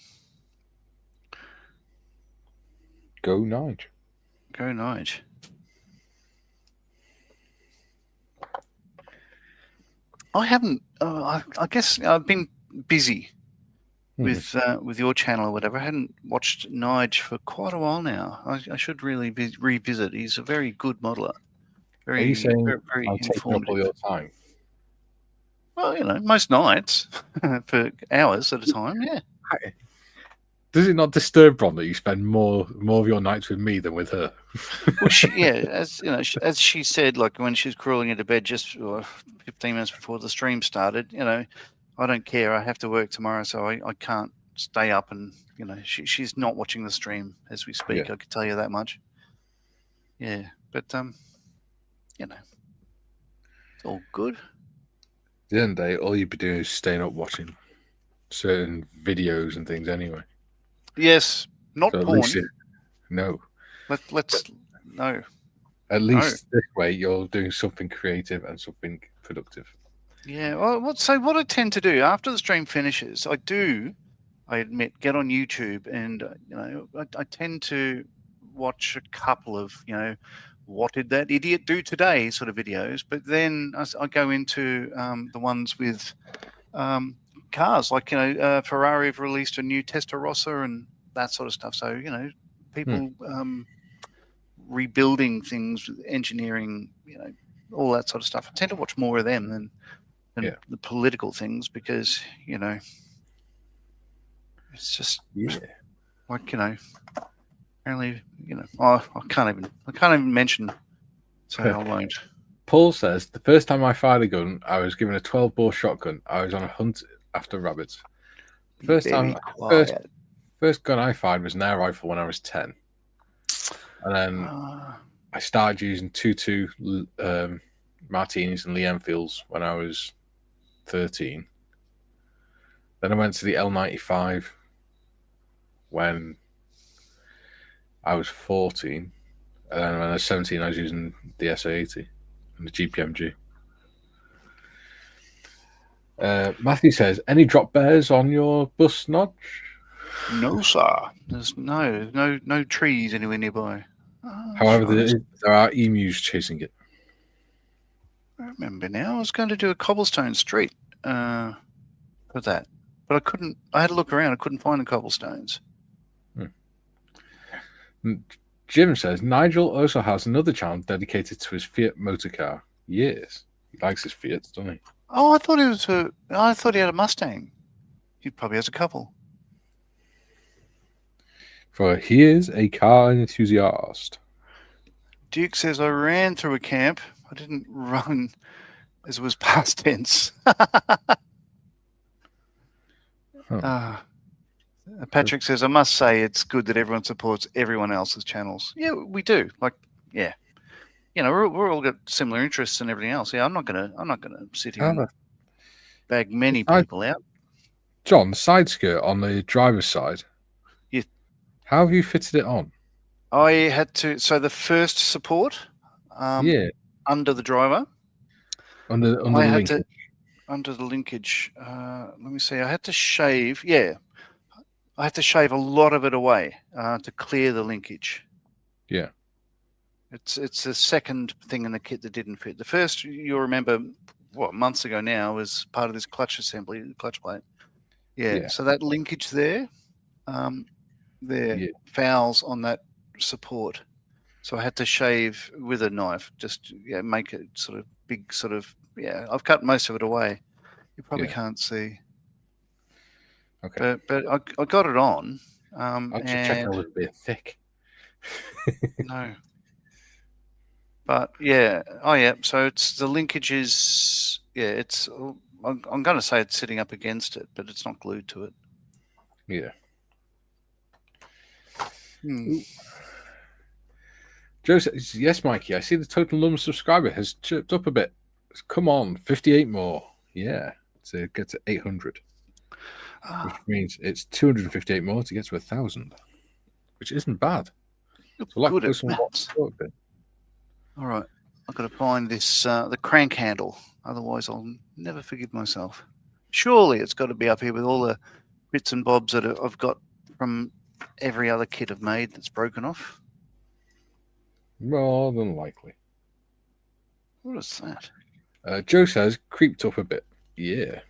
Go Nige. Go Nige. I haven't. I guess I've been busy with your channel or whatever. I hadn't watched Nige for quite a while now. I should really revisit. He's a very good modeler. Are you saying very I'm taking up all your time? Well, most nights for hours at a time. Yeah. Does it not disturb Ron that you spend more of your nights with me than with her? Well, as she said, like when she's crawling into bed just 15 minutes before the stream started, I don't care. I have to work tomorrow, so I can't stay up. And she's not watching the stream as we speak. Yeah. I can tell you that much. Yeah, but it's all good. At the end of the day, all you'd be doing is staying up watching certain videos and things anyway. Yes, not so porn. No. Let's no. At least this way, you're doing something creative and something productive. Yeah. Well, what I tend to do after the stream finishes, I admit, get on YouTube and I tend to watch a couple of what did that idiot do today sort of videos, but then I go into the ones with cars, like Ferrari have released a new Testarossa and that sort of stuff. So people rebuilding things, engineering, all that sort of stuff. I tend to watch more of them than the political things because it's just like apparently I can't even mention, so I won't. Paul says the first time I fired a gun, I was given a 12-bore shotgun. I was on a hunt after rabbits. First gun I fired was an air rifle when I was 10, and then I started using 2.2 Martinis and Lee Enfields when I was 13. Then I went to the L95 when I was 14, and then when I was 17, I was using the SA80 and the GPMG. Matthew says, any drop bears on your bus, Nodge? No, sir. There's no trees anywhere nearby. However, there are emus chasing it. I remember now. I was going to do a cobblestone street for that, but I couldn't. I had to look around. I couldn't find the cobblestones. Jim says, Nigel also has another channel dedicated to his Fiat motor car. Yes. He likes his Fiats, doesn't he? Oh, I thought he had a Mustang. He probably has a couple. For he is a car enthusiast. Duke says, I ran through a camp. I didn't run, as it was past tense. Patrick says, I must say it's good that everyone supports everyone else's channels. Yeah, we do. Like, yeah. We're all got similar interests and everything else. Yeah, I'm not gonna sit here and bag many people out. John, side skirt on the driver's side. Yeah. How have you fitted it on? I had to. So the first support. Yeah. under the driver. Under the linkage. Under the linkage. Let me see. I had to shave. Yeah, I had to shave a lot of it away to clear the linkage. Yeah. It's the second thing in the kit that didn't fit. The first, you'll remember, months ago now, was part of this clutch assembly, the clutch plate. Yeah. So that linkage there, fouls on that support. So I had to shave with a knife, just make it sort of big, sort of I've cut most of it away. You probably can't see. Okay. But I got it on. I'll just check a little bit thick. No. But so it's the linkage is it's. I'm going to say it's sitting up against it, but it's not glued to it. Yeah. Joe says, yes, Mikey, I see the total number of subscriber has chirped up a bit. Come on, 58 more. Yeah, to get to 800. Which means it's 258 more to get to 1,000, which isn't bad. So Good at maths. All right, I've got to find this the crank handle. Otherwise, I'll never forgive myself. Surely it's got to be up here with all the bits and bobs that I've got from every other kit I've made that's broken off. More than likely. What is that? Joe says, creeped up a bit. Yeah.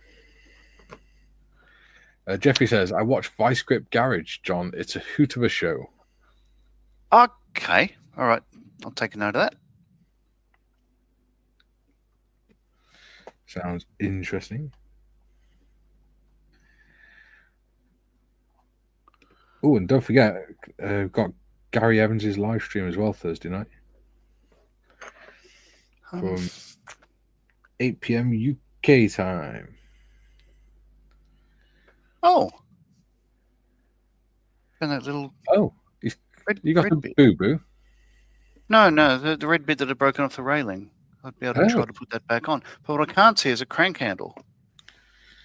Jeffrey says, I watched Vice Grip Garage, John. It's a hoot of a show. Okay. All right. I'll take a note of that. Sounds interesting. Oh, and don't forget, got Gary Evans' live stream as well Thursday night. From 8 p.m. UK time. Oh. And that little... Oh. You got the boo-boo? No, the red bit that had broken off the railing. I'd be able to try to put that back on. But what I can't see is a crank handle.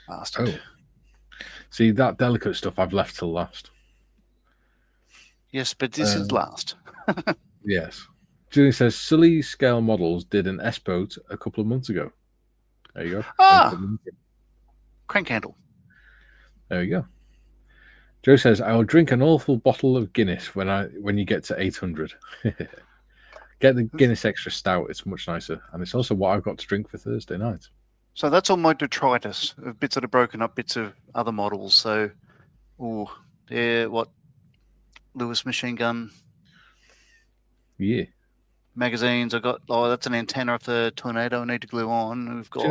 Bastard. Oh. See, that delicate stuff I've left till last. Yes, but this is last. Yes. Julie says, Silly Scale Models did an S-boat a couple of months ago. There you go. Crank handle. There you go. Joe says, I will drink an awful bottle of Guinness when you get to 800. Get the Guinness Extra Stout. It's much nicer. And it's also what I've got to drink for Thursday night. So that's all my detritus of bits that are broken up, bits of other models. So, Lewis machine gun. Yeah. Magazines. I got, that's an antenna of the Tornado I need to glue on. We've got. Do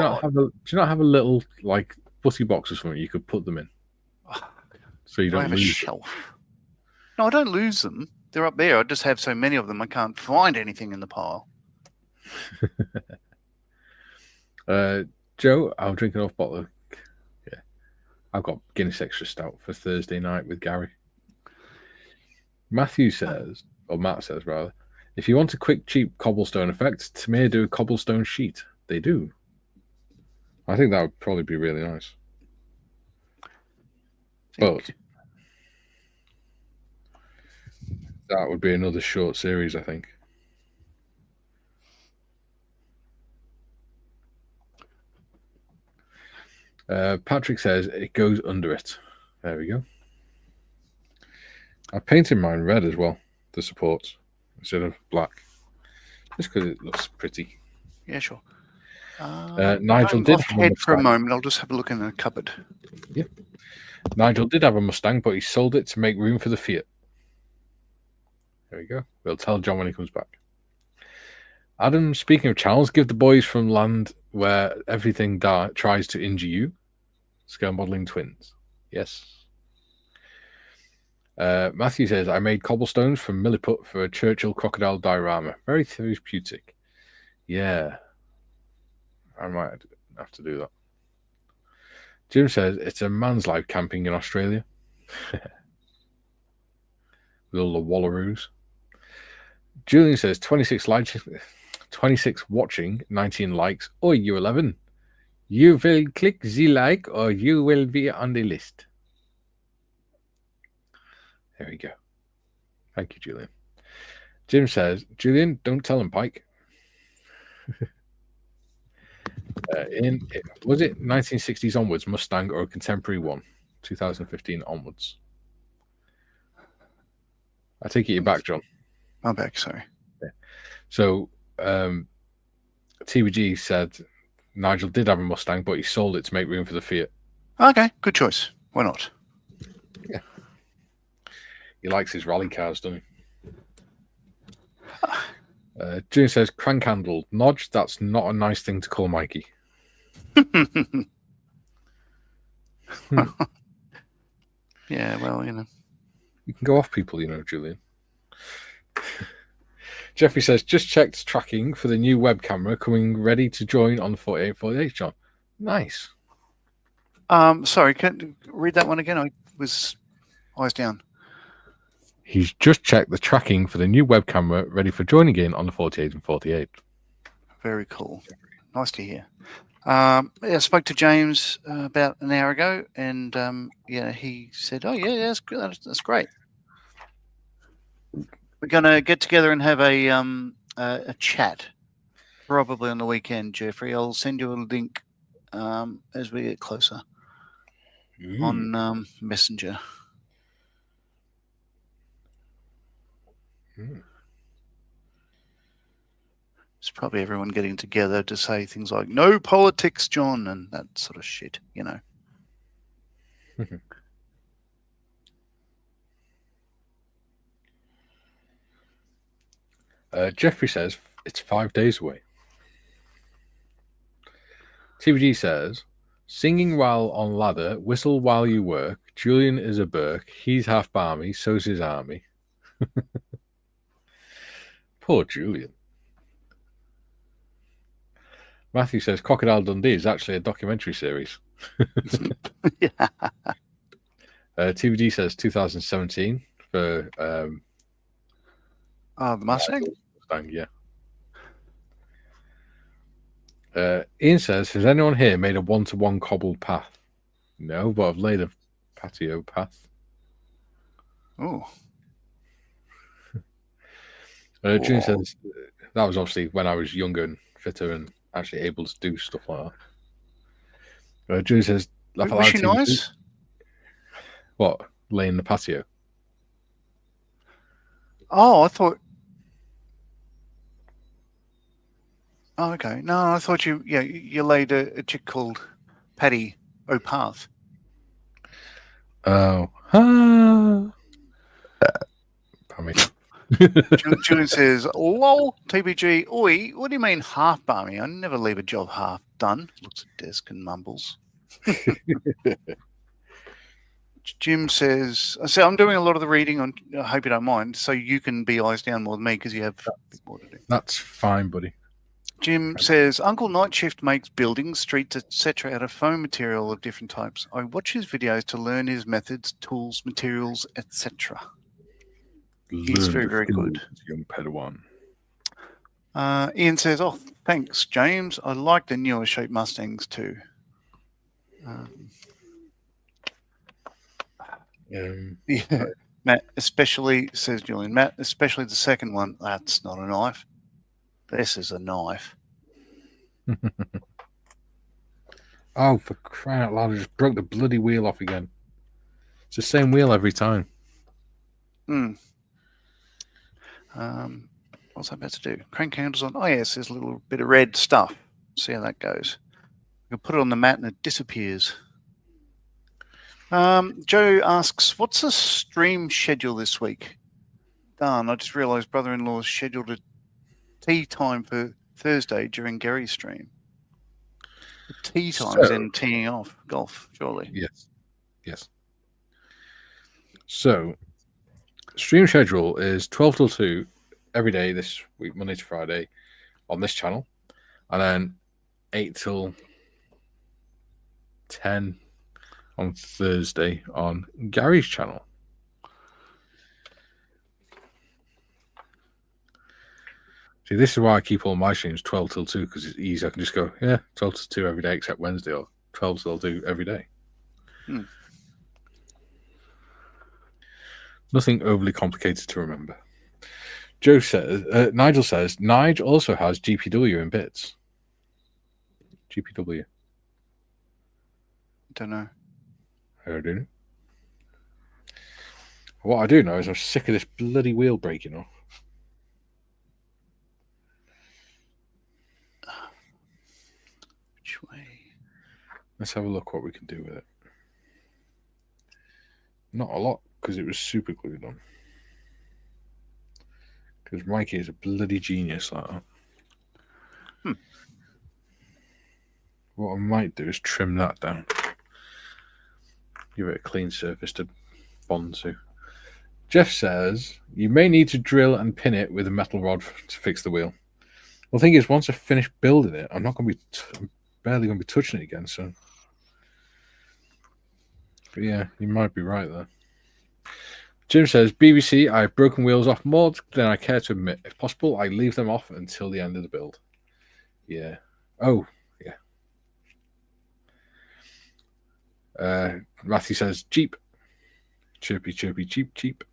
you not have a little, like, putty box or something you could put them in? So you don't lose a shelf. No, I don't lose them. They're up there. I just have so many of them I can't find anything in the pile. Joe, I'll drink an off bottle of... Yeah. I've got Guinness Extra Stout for Thursday night with Gary. Matthew says, or Matt says rather, if you want a quick, cheap cobblestone effect, Tamir do a cobblestone sheet. They do. I think that would probably be really nice. But that would be another short series, I think. Patrick says it goes under it. There we go. I painted mine red as well, the supports, instead of black. Just because it looks pretty. Yeah, sure. Nigel did have head for a moment. I'll just have a look in the cupboard. Yep. Nigel did have a Mustang, but he sold it to make room for the Fiat. There we go. We'll tell John when he comes back. Adam, speaking of channels, give the boys from land where everything tries to injure you. Scale modeling twins. Yes. Matthew says, I made cobblestones from Milliput for a Churchill crocodile diorama. Very therapeutic. Yeah. I might have to do that. Jim says, it's a man's life camping in Australia. With all the wallaroos. Julian says, 26 watching, 19 likes, or you 11. You will click the like or you will be on the list. There we go. Thank you, Julian. Jim says, Julian, don't tell him, Pike. Was it 1960s onwards Mustang or a contemporary one? 2015 onwards. I take it you're back, John. I'm back. Sorry. Yeah. So TBG said Nigel did have a Mustang, but he sold it to make room for the Fiat. Okay, good choice. Why not? Yeah. He likes his rally cars, doesn't he? June says, crank handle. Nodge, that's not a nice thing to call Mikey. Yeah, well, you know. You can go off people, you know, Julian. Jeffrey says, just checked tracking for the new web camera coming ready to join on the 4848, John. Nice. Sorry, can you read that one again? I was eyes down. He's just checked the tracking for the new web camera ready for joining in on the 48 and 48. Very cool. Nice to hear. I spoke to James about an hour ago, and yeah, he said, "Oh yeah, that's great. We're going to get together and have a chat, probably on the weekend, Jeffrey. I'll send you a link as we get closer on Messenger." It's probably everyone getting together to say things like "no politics, John," and that sort of shit, you know. Jeffrey says it's 5 days away. TBG says, singing while on ladder, whistle while you work. Julian is a Burke. He's half barmy, so's his army. Poor Julian. Matthew says, Crocodile Dundee is actually a documentary series. Yeah. TBD says 2017 for the Mustang? Mustang, yeah. Ian says, has anyone here made a one-to-one cobbled path? No, but I've laid a patio path. Oh. June says, that was obviously when I was younger and fitter and actually able to do stuff like that. June says, was she nice? What? Laying the patio? Oh, I thought... Oh, okay. No, I thought you laid a chick called Patty O'Path. Oh. Pardon me. Julian says, lol, TBG, oi, what do you mean half barmy? I never leave a job half done. Looks at desk and mumbles. Jim says, I'm doing a lot of the reading on, I hope you don't mind, so you can be eyes down more than me because you have a bit more to do. That's fine, buddy. Jim says, Uncle Nightshift makes buildings, streets, etc. out of foam material of different types. I watch his videos to learn his methods, tools, materials, etc. He's very, very good. Young Padawan. Ian says, oh, thanks, James. I like the newer shape Mustangs too. Yeah. Matt, especially, says Julian, Matt, especially the second one. That's not a knife. This is a knife. Oh, for crying out loud, I just broke the bloody wheel off again. It's the same wheel every time. What's that about to do? Crank handles on. Oh, yes, there's a little bit of red stuff. See how that goes. You can put it on the mat and it disappears. Joe asks, what's the stream schedule this week? Darn, I just realised brother-in-law's scheduled a tea time for Thursday during Gary's stream. The tea time is then teeing off golf, surely. Yes. So, stream schedule is 12 till 2 every day this week, Monday to Friday, on this channel, and then 8 till 10 on Thursday on Gary's channel. See, this is why I keep all my streams 12 till 2, because it's easy. I can just go, 12 till 2 every day except Wednesday, or 12 till 2 every day. Nothing overly complicated to remember. Nigel says, Nigel also has GPW in bits. GPW. Don't know. I do. What I do know is I'm sick of this bloody wheel breaking off. Which way? Let's have a look what we can do with it. Not a lot, because it was super glued on. Because Mikey is a bloody genius like that. What I might do is trim that down. Give it a clean surface to bond to. Jeff says, you may need to drill and pin it with a metal rod to fix the wheel. Well, the thing is, once I finish building it, I'm barely going to be touching it again, so... But yeah, you might be right there. Jim says, BBC, I have broken wheels off more than I care to admit. If possible, I leave them off until the end of the build. Yeah. Oh, yeah. Matthew says, Jeep. Chirpy, chirpy, cheap, cheap.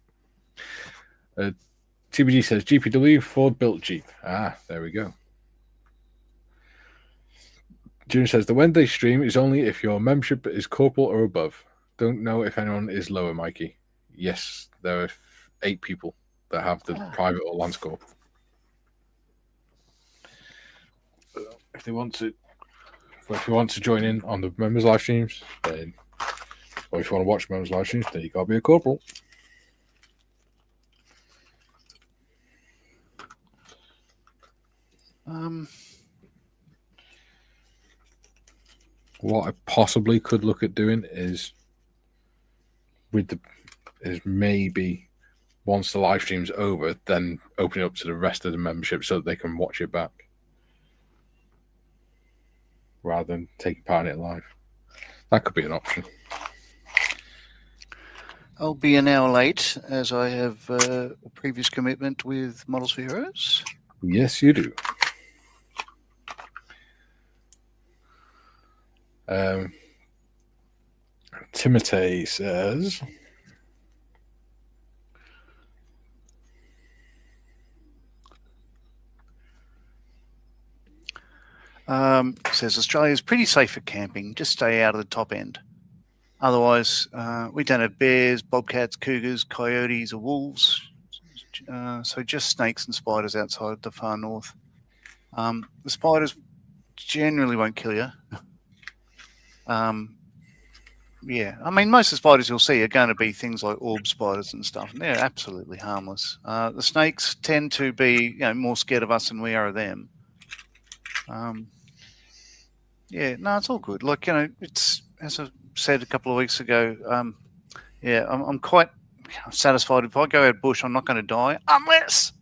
TBG says, GPW, Ford built Jeep. Ah, there we go. Jim says, the Wednesday stream is only if your membership is corporal or above. Don't know if anyone is lower, Mikey. Yes, there are 8 people that have the private or Lance Corp. If you want to join in on the members live streams, then, or if you want to watch members live streams, then you gotta be a corporal. What I possibly could look at doing is maybe once the live stream's over, then open it up to the rest of the membership so that they can watch it back rather than taking part in it live. That could be an option. I'll be an hour late as I have a previous commitment with Models for Heroes. Yes, you do. Timothy says, says Australia is pretty safe for camping. Just stay out of the top end. Otherwise, we don't have bears, bobcats, cougars, coyotes, or wolves. So just snakes and spiders outside the far north. The spiders generally won't kill you. Yeah, I mean, most of the spiders you'll see are going to be things like orb spiders and stuff, and they're absolutely harmless. The snakes tend to be, more scared of us than we are of them. Yeah, no, it's all good. Like, it's, as I said a couple of weeks ago, I'm quite satisfied. If I go out bush, I'm not going to die unless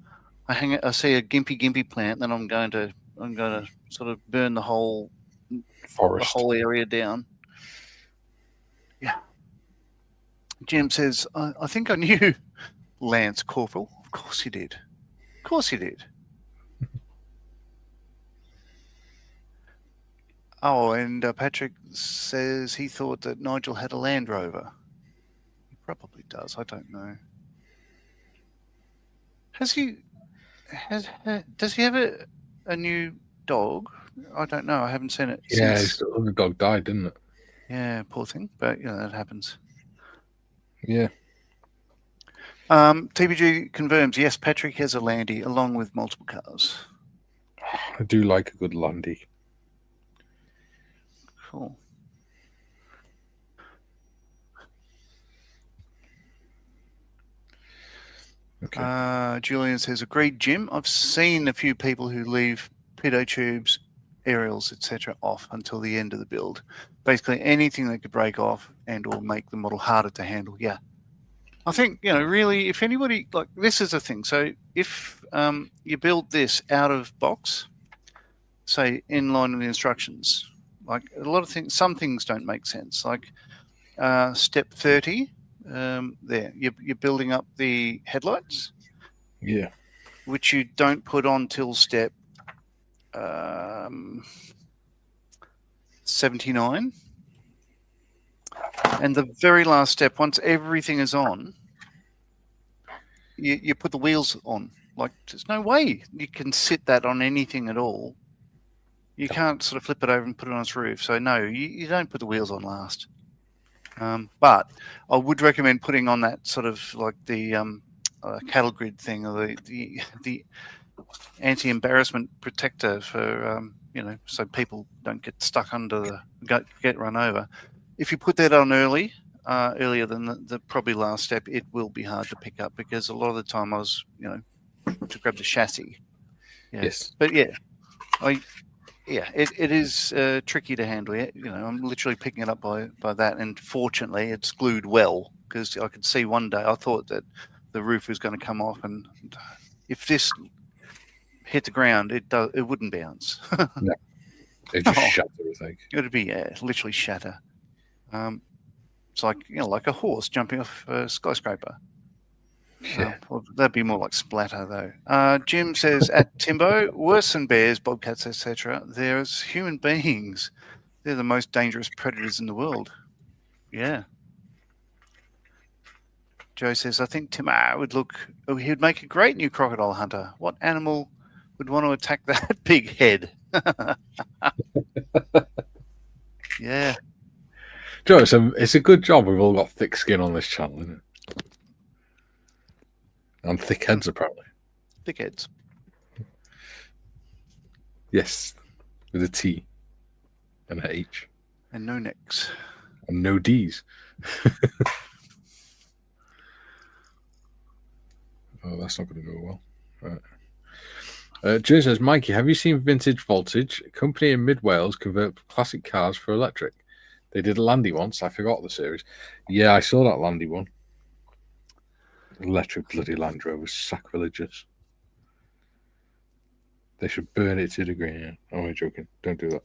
I see a gimpy plant, then I'm going to sort of burn the whole forest, the whole area down. Yeah. Jim says, I think I knew Lance Corporal. Of course you did. Of course you did. Oh, and Patrick says he thought that Nigel had a Land Rover. He probably does. I don't know. Does he have a new dog? I don't know. I haven't seen it. Yeah, the dog died, didn't it? Yeah, poor thing. But that happens. Yeah. TBG confirms, yes, Patrick has a Landy along with multiple cars. I do like a good Landy. Cool. Okay. Julian says, agreed, Jim. I've seen a few people who leave pitot tubes, aerials, etc. off until the end of the build. Basically anything that could break off and or make the model harder to handle. Yeah. I think, really, if anybody, like, this is a thing. So if you build this out of box, say in line with the instructions, like a lot of things, some things don't make sense. Like step 30, there, you're building up the headlights. Yeah. Which you don't put on till step 79. And the very last step, once everything is on, you put the wheels on. Like, there's no way you can sit that on anything at all. You can't sort of flip it over and put it on its roof. So no, you don't put the wheels on last. But I would recommend putting on that sort of like the cattle grid thing, or the anti-embarrassment protector for so people don't get stuck under get run over. If you put that on earlier than the probably last step, it will be hard to pick up, because a lot of the time I was to grab the chassis. Yeah. Yes, But yeah, it is tricky to handle. I'm literally picking it up by that, and fortunately, it's glued well, because I could see one day I thought that the roof was going to come off, and if this hit the ground, it wouldn't bounce. No, it just shatters. I think it would be literally shatter. It's like like a horse jumping off a skyscraper. Yeah. Well, that'd be more like splatter, though. Jim says, at Timbo, worse than bears, bobcats, etc., there's human beings. They're the most dangerous predators in the world. Yeah. Joe says, I think Timbo he would make a great new crocodile hunter. What animal would want to attack that big head? Yeah. Joe, it's a good job we've all got thick skin on this channel, isn't it? And thick heads, apparently. Thick heads. Yes, with a T and an H. And no necks. And no Ds. Oh, that's not going to go well. Right. Jim says, Mikey, have you seen Vintage Voltage? A company in mid-Wales convert classic cars for electric. They did a Landy once. I forgot the series. Yeah, I saw that Landy one. Electric bloody Land Rover was sacrilegious. They should burn it to the ground. Oh, I'm joking. Don't do that.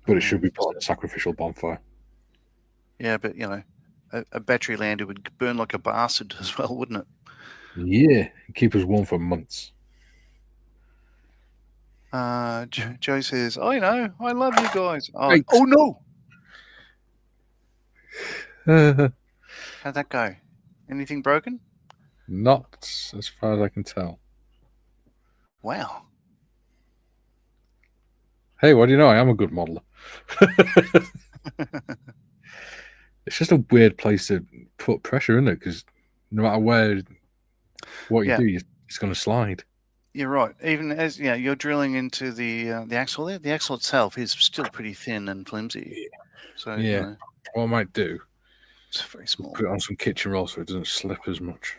But it should be put on a sacrificial bonfire. Yeah, but a battery lander would burn like a bastard as well, wouldn't it? Yeah, keep us warm for months. Joe says, I know, I love you guys. Thanks. Oh no! Not How'd that go? Anything broken? as far as I can tell. Wow. Hey, what do you know? I am a good modeler. It's just a weird place to put pressure in it, because no matter what you do, it's going to slide. You're right. Even as you're drilling into the axle there. The axle itself is still pretty thin and flimsy. So what I might do, it's very small. Put it on some kitchen roll so it doesn't slip as much.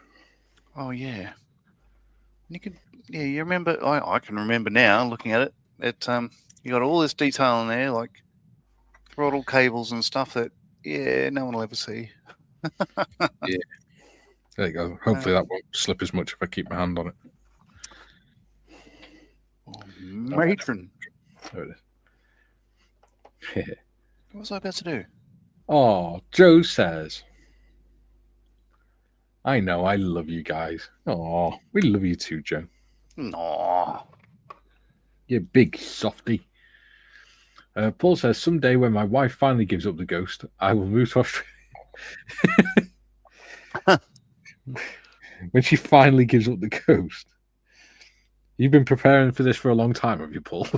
Oh yeah. You could. Yeah, you remember? I can remember now, looking at it. You got all this detail in there, like throttle cables and stuff that no one will ever see. Yeah. There you go. Hopefully that won't slip as much if I keep my hand on it. Oh, matron. There it is. What was I about to do? Oh, Joe says, I know, I love you guys. Oh, we love you too, Joe. No. You big softy. Paul says, someday when my wife finally gives up the ghost, I will move to Australia. When she finally gives up the ghost. You've been preparing for this for a long time, have you, Paul?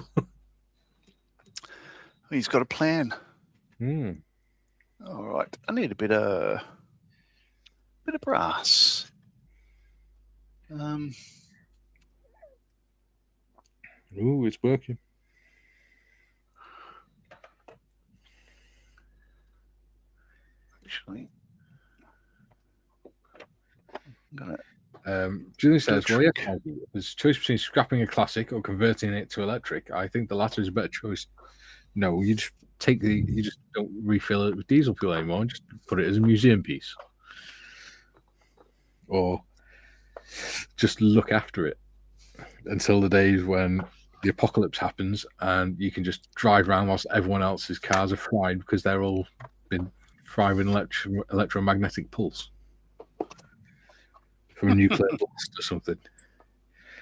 He's got a plan. All right. I need a bit of brass. Ooh, it's working. Actually, Julie says, well, yeah, there's a choice between scrapping a classic or converting it to electric. I think the latter is a better choice. No, you just you just don't refill it with diesel fuel anymore and just put it as a museum piece. Or just look after it until the days when the apocalypse happens and you can just drive around whilst everyone else's cars are fried because they're all been fried with electromagnetic pulse from a nuclear blast or something.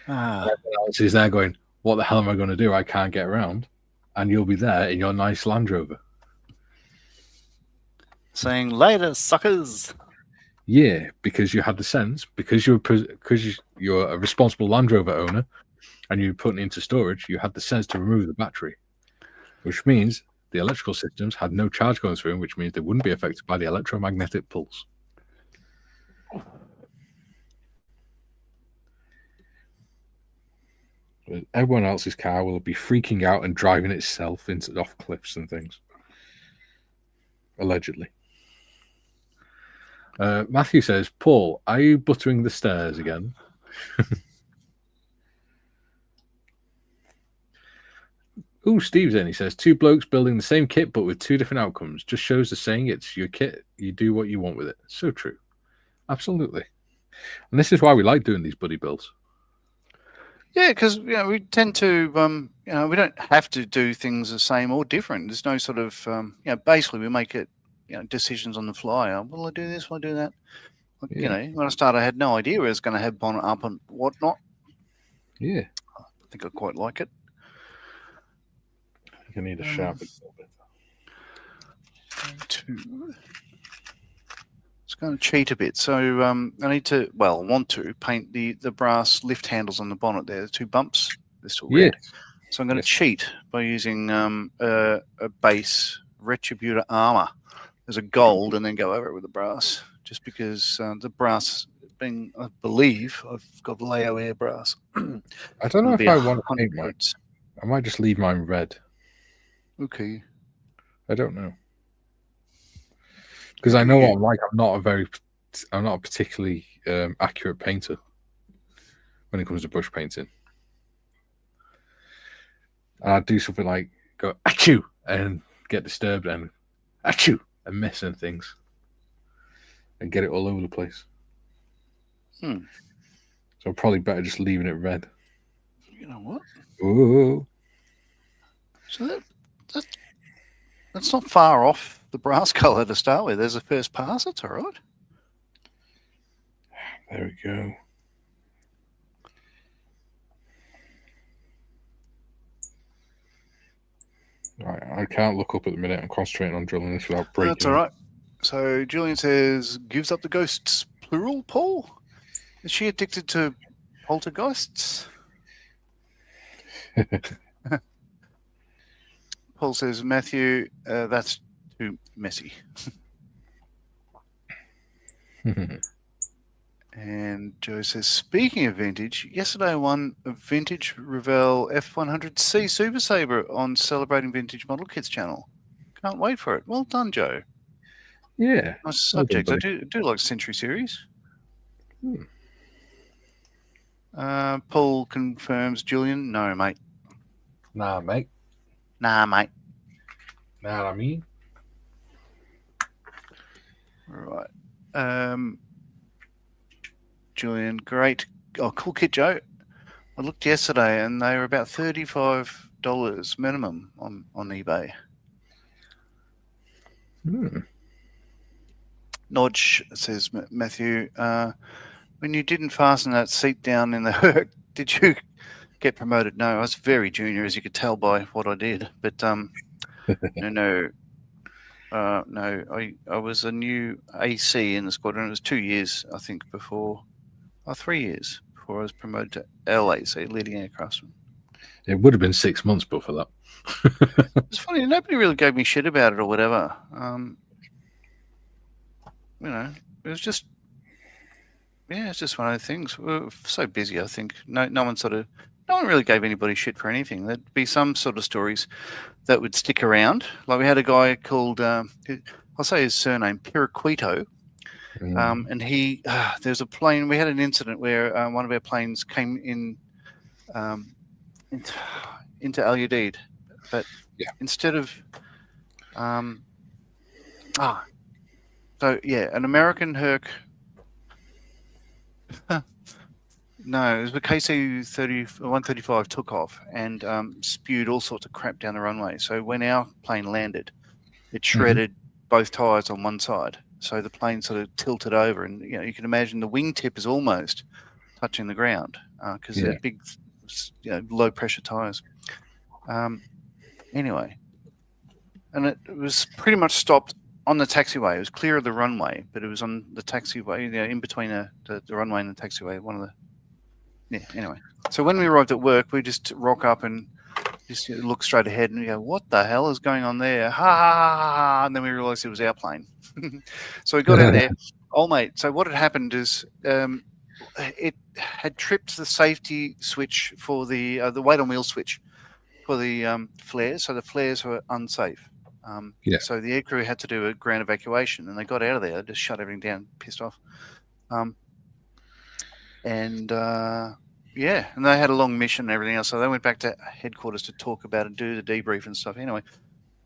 Everyone else is there going, what the hell am I going to do? I can't get around. And you'll be there in your nice Land Rover. Saying, later, suckers. Yeah, because you had the sense, because you're a responsible Land Rover owner, and you're putting it into storage, you had the sense to remove the battery, which means the electrical systems had no charge going through them, which means they wouldn't be affected by the electromagnetic pulse. But everyone else's car will be freaking out and driving itself off cliffs and things. Allegedly. Matthew says, Paul, are you buttering the stairs again? Ooh, Steve's in. He says, 2 blokes building the same kit but with 2 different outcomes. Just shows the saying, it's your kit, you do what you want with it. So true. Absolutely. And this is why we like doing these buddy builds. Yeah, because we tend to we don't have to do things the same or different. There's no sort of basically we make it decisions on the fly. Will I do this? Will I do that? When I started, I had no idea where I was going to have bonnet up and whatnot. Yeah, I think I quite like it. I think I need a sharpen a little bit. It's going to cheat a bit, so I need to, want to paint the brass lift handles on the bonnet there, the 2 bumps, they're still red. So I'm going to cheat by using a base Retributor armor as a gold and then go over it with the brass, just because the brass being, I believe, I've got Leo Air brass. I don't know if I want to paint mine. I might just leave mine red. Okay. I don't know. Because I know what I'm like. I'm not a particularly accurate painter when it comes to brush painting. And I'd do something like go achoo and get disturbed and achoo and miss and things and get it all over the place. So I'm probably better just leaving it red. You know what? Ooh. So that's not far off the brass colour to start with. There's a first pass. That's all right. There we go. Right, I can't look up at the minute. I'm concentrating on drilling this without breaking. That's all right. So Julian says, gives up the ghosts, plural, Paul? Is she addicted to poltergeists? Paul says, Matthew, that's too messy. And Joe says, speaking of vintage, yesterday I won a vintage Revell F100C Super Sabre on Celebrating Vintage Model Kits channel. Can't wait for it. Well done, Joe. Yeah. Nice subject. I do like Century Series. Paul confirms, Julian, no, mate. Nah, mate. Nah, mate. Nah, I mean. Right. Julian, great. Oh, cool kit, Joe. I looked yesterday and they were about $35 minimum on eBay. Nodge, says Matthew, when you didn't fasten that seat down in the Herc, did you get promoted? No, I was very junior, as you could tell by what I did. But no, I was a new AC in the squadron. It was 2 years, I think, before, 3 years before I was promoted to LAC, leading aircraftsman. It would have been 6 months before that. It's funny, nobody really gave me shit about it or whatever. It was just, it's just one of the things. We're so busy, I think. No one really gave anybody shit for anything. There'd be some sort of stories that would stick around. Like we had a guy called, I'll say his surname, Piraquito. And he, there's a plane, we had an incident where one of our planes came in into Al Udeid, but instead of, an American Herc, no, it was the KC-135 took off and spewed all sorts of crap down the runway. So when our plane landed, it shredded both tires on one side. So the plane sort of tilted over, and you can imagine the wingtip is almost touching the ground because they're big, low pressure tires. Anyway, and it was pretty much stopped on the taxiway. It was clear of the runway, but it was on the taxiway, in between the runway and the taxiway. Anyway. So when we arrived at work, we just rock up and just look straight ahead and we go, what the hell is going on there? Ha ha ha ha! And then we realised it was our plane. So we got in there. Oh, mate. So what had happened is it had tripped the safety switch for the weight on wheel switch for the flares. So the flares were unsafe. So the aircrew had to do a ground evacuation, and they got out of there. They just shut everything down, pissed off. And they had a long mission and everything else. So they went back to headquarters to talk about it, do the debrief and stuff. Anyway,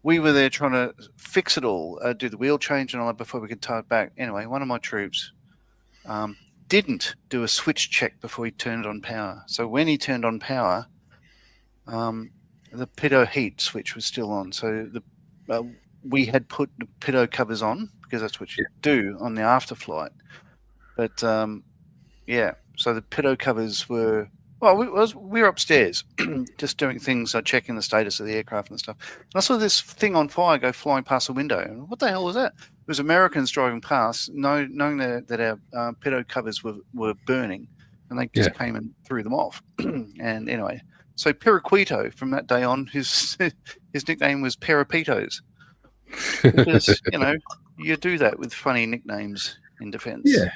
we were there trying to fix it all, do the wheel change and all that before we could tow it back. Anyway, one of my troops didn't do a switch check before he turned on power. So when he turned on power, the pitot heat switch was still on. So we had put the pitot covers on because that's what you do on the afterflight. But so the pitot covers were we were upstairs just doing things, checking the status of the aircraft and stuff. And I saw this thing on fire go flying past the window. And what the hell was that? It was Americans driving past, knowing that our pitot covers were burning, and they just came and threw them off. And anyway, so Periquito from that day on, his nickname was Peripitos. Because, you do that with funny nicknames in defence. Yeah.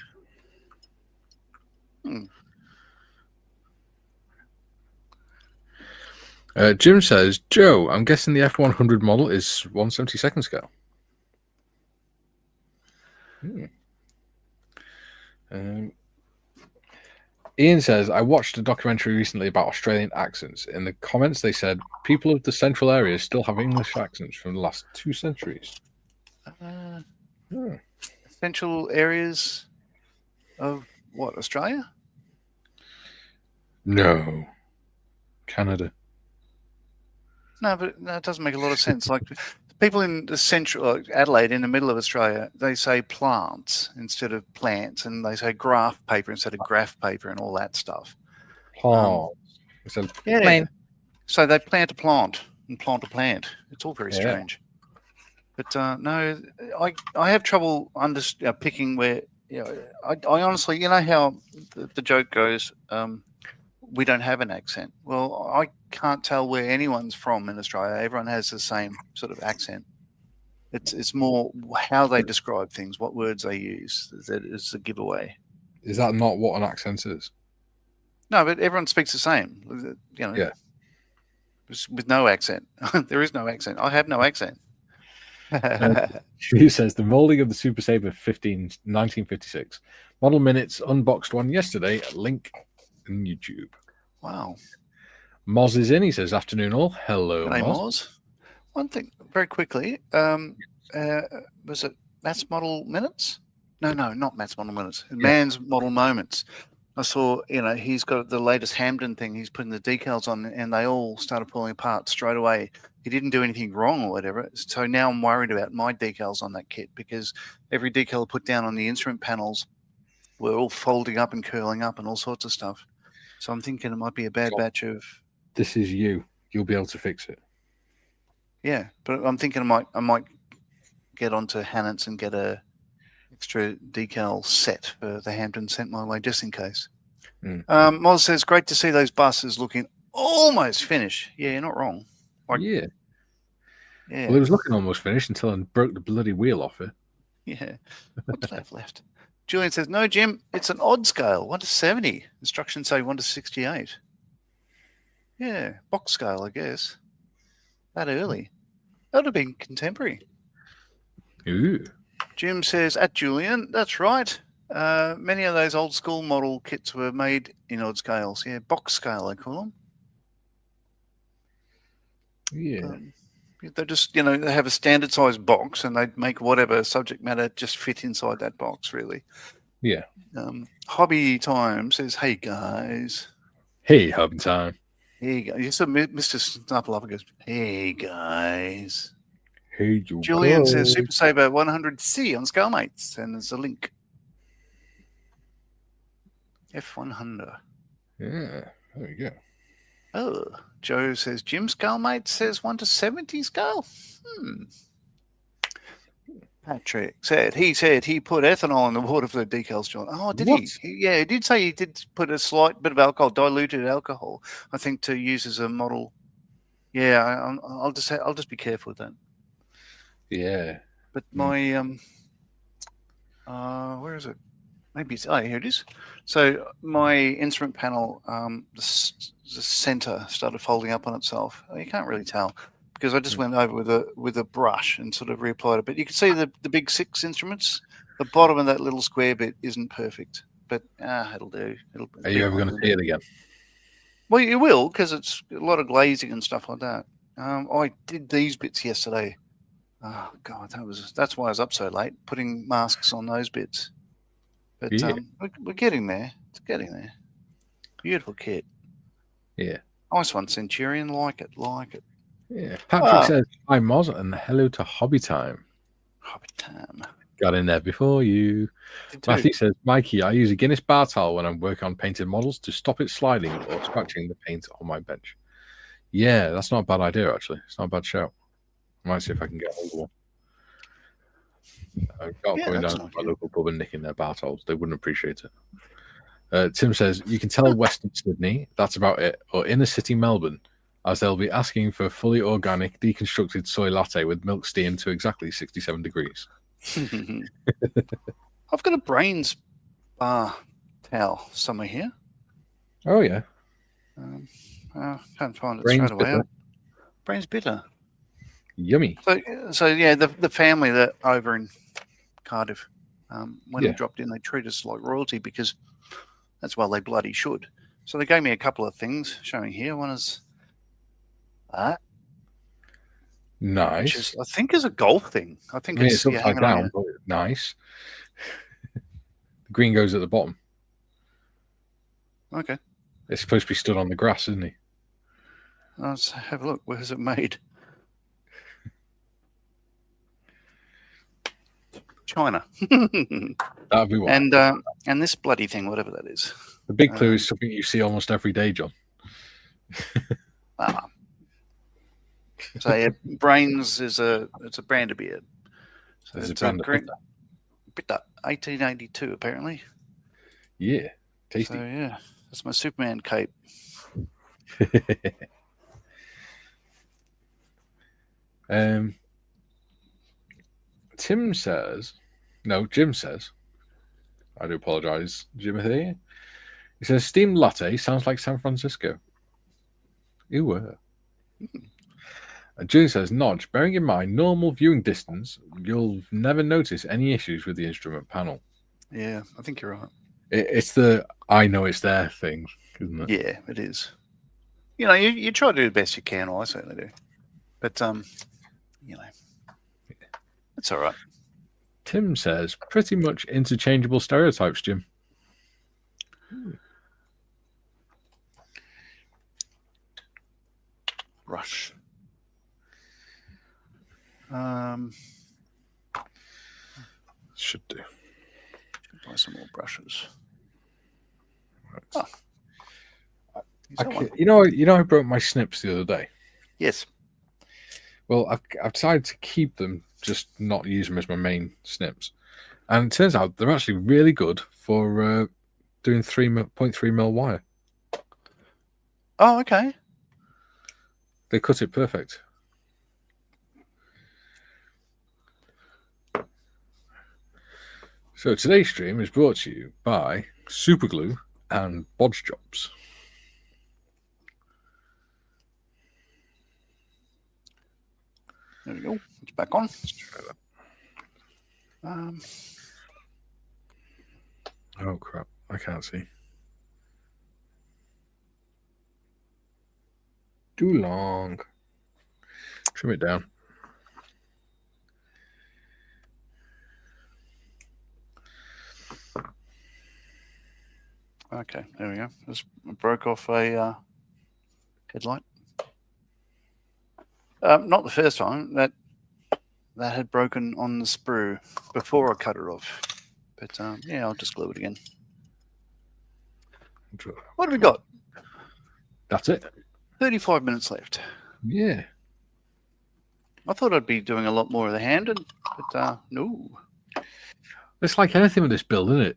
Jim says, Joe, I'm guessing the F100 model is 1/72nd scale. Ian says, I watched a documentary recently about Australian accents. In the comments, they said people of the central areas still have English accents from the last 2 centuries. Central areas of what, Australia? No. Canada. No, but that doesn't make a lot of sense. Like people in the central Adelaide, in the middle of Australia, they say plants instead of plants, and they say graph paper instead of graph paper, and all that stuff. Plants. So they plant a plant and plant a plant. It's all very strange. But no, I have trouble picking where. I honestly, how the joke goes. We don't have an accent. Well, I can't tell where anyone's from in Australia. Everyone has the same sort of accent. It's more how they describe things, what words they use. That is a giveaway. Is that not what an accent is? No, but everyone speaks the same. With no accent. There is no accent. I have no accent. He says the molding of the Super Sabre 1956 model minutes unboxed one yesterday. Link in YouTube. Wow. Moz is in. He says, afternoon all. Hello, Moz. One thing very quickly. Was it Matt's Model Minutes? No, not Matt's Model Minutes. Man's Model Moments. I saw, he's got the latest Hamden thing. He's putting the decals on, and they all started pulling apart straight away. He didn't do anything wrong or whatever. So now I'm worried about my decals on that kit, because every decal put down on the instrument panels were all folding up and curling up and all sorts of stuff. So I'm thinking it might be a bad batch of. This is you. You'll be able to fix it. Yeah, but I'm thinking I might get onto Hannants and get a extra decal set for the Hampton sent my way just in case. Moz says, great to see those buses looking almost finished. Yeah, you're not wrong. Yeah. Well, it was looking almost finished until I broke the bloody wheel off it. Yeah. What do they have left? Julian says, no, Jim, it's an odd scale, 1/70. Instructions say 1/68. Yeah, box scale, I guess. That early. That would have been contemporary. Ooh. Jim says, at Julian, that's right. Many of those old school model kits were made in odd scales. Yeah, box scale, I call them. Yeah. They just, they have a standard size box, and they make whatever subject matter just fit inside that box, really. Yeah. Hobby Time says, hey, guys. Hey, Hobby Time. Here you go. You saw Mr. Snuffleupagus goes, hey, guys. Hey, Julian says, Super Sabre 100C on Scalemates, and there's a link. F100. Yeah, there we go. Oh, Joe says, Jim Scalemates says 1/70 scale. Patrick said he put ethanol in the water for the decals, John. Oh, did What? Yeah, he did say he did put a slight bit of alcohol, diluted alcohol, I think, to use as a model. Yeah, I'll just be careful with that. Yeah. But my where is it? Maybe it's here it is. So my instrument panel, the center started folding up on itself. You can't really tell because I just went over with a brush and sort of reapplied it. But you can see the big 6 instruments. The bottom of that little square bit isn't perfect, but it'll do. Are you ever going to see it again? Well, you will, because it's a lot of glazing and stuff like that. I did these bits yesterday. Oh God, that's why I was up so late, putting masks on those bits. But Yeah. we're getting there. It's getting there. Beautiful kit. Yeah. Nice one, Centurion. Like it. Yeah. Patrick says, hi, Moz, and hello to Hobby Time. Hobby Time. Got in there before you. Matthew says, Mikey, I use a Guinness bar towel when I'm working on painted models to stop it sliding or scratching the paint on my bench. Yeah, that's not a bad idea, actually. It's not a bad shout. I might see if I can get hold of one. I've got going down to my local pub and nicking their bar towels. They wouldn't appreciate it. Tim says, you can tell Western Sydney, that's about it, or inner city Melbourne, as they'll be asking for a fully organic, deconstructed soy latte with milk steamed to exactly 67 degrees. I've got a Brains bar towel somewhere here. Oh, yeah. Can't find it Brains straight away. bitter. Brains bitter. Yummy. So yeah, the family that over in Cardiff, when Yeah. we dropped in, they treat us like royalty because that's why they bloody should. So they gave me a couple of things showing here. One is that. Nice. Which is, I think, is a golf thing. I think it's upside down, but nice. The green goes at the bottom. Okay. It's supposed to be stood on the grass, isn't he? Let's have a look. Where is it made? China. That'd be one. And this bloody thing, whatever that is. The big clue is something you see almost every day, John. So yeah, Brains is it's a brand of beer. So There's it's a brand of bitter, 1882 apparently. Yeah, tasty. So yeah, that's my Superman cape. Jim says, I do apologize, Jimothy. He says, steamed latte sounds like San Francisco. Ew. And June says, Nodge, bearing in mind normal viewing distance, you'll never notice any issues with the instrument panel. Yeah, I think you're right. It's the I know it's there thing, isn't it? Yeah, it is. You know, you try to do the best you can. Well, I certainly do. But, you know, it's all right. Tim says, pretty much interchangeable stereotypes, Jim. Brush. Should do. Should buy some more brushes. Right. Oh. You know, I broke my snips the other day. Yes. Well, I've decided to keep them, just not use them as my main snips. And it turns out they're actually really good for doing 3.3 mil wire. Oh, okay. They cut it perfect. So today's stream is brought to you by Superglue and Bodge Jobs. There we go. It's back on. Oh crap! I can't see. Too long. Trim it down. Okay, there we go. Just broke off a headlight. Not the first time. That had broken on the sprue before I cut it off. But yeah, I'll just glue it again. What have we got? That's it. 35 minutes left. Yeah. I thought I'd be doing a lot more of the Hamden, but no. It's like anything with this build, isn't it?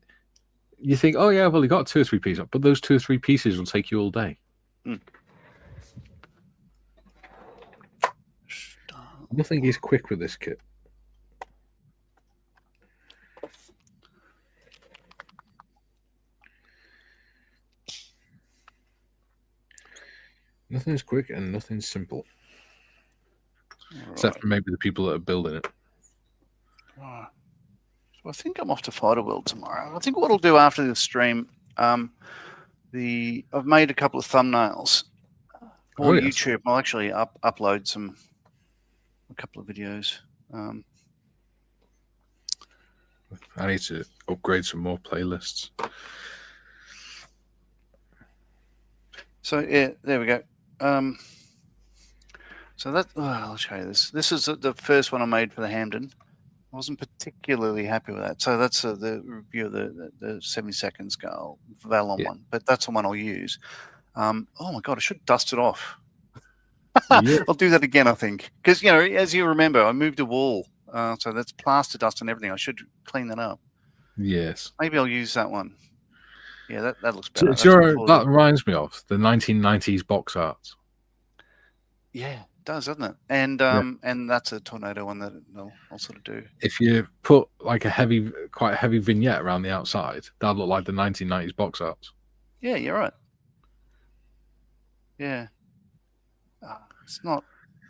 You think, oh yeah, well, you got 2 or 3 pieces, but those 2 or 3 pieces will take you all day. Nothing is quick with this kit. Nothing's quick and nothing's simple. Right. Except for maybe the people that are building it. Right. So I think I'm off to Fighter World tomorrow. I think what I'll do after this stream, I've made a couple of thumbnails for YouTube. I'll actually upload a couple of videos. I need to upgrade some more playlists. So yeah, there we go. So that I'll show you this. This is the first one I made for the Hamden. I wasn't particularly happy with that. So that's the review of the 70-second scale Valon one, but that's the one I'll use. Oh my god, I should dust it off. I'll do that again, I think, because as you remember, I moved a wall, so that's plaster dust and everything. I should clean that up. Yes, maybe I'll use that one. Yeah, that looks better. That reminds me of the 1990s box art. Yeah, it does, doesn't it? And and that's a tornado one that I'll sort of do. If you put like quite a heavy vignette around the outside, that'd look like the 1990s box art. Yeah, you're right. Yeah, it's not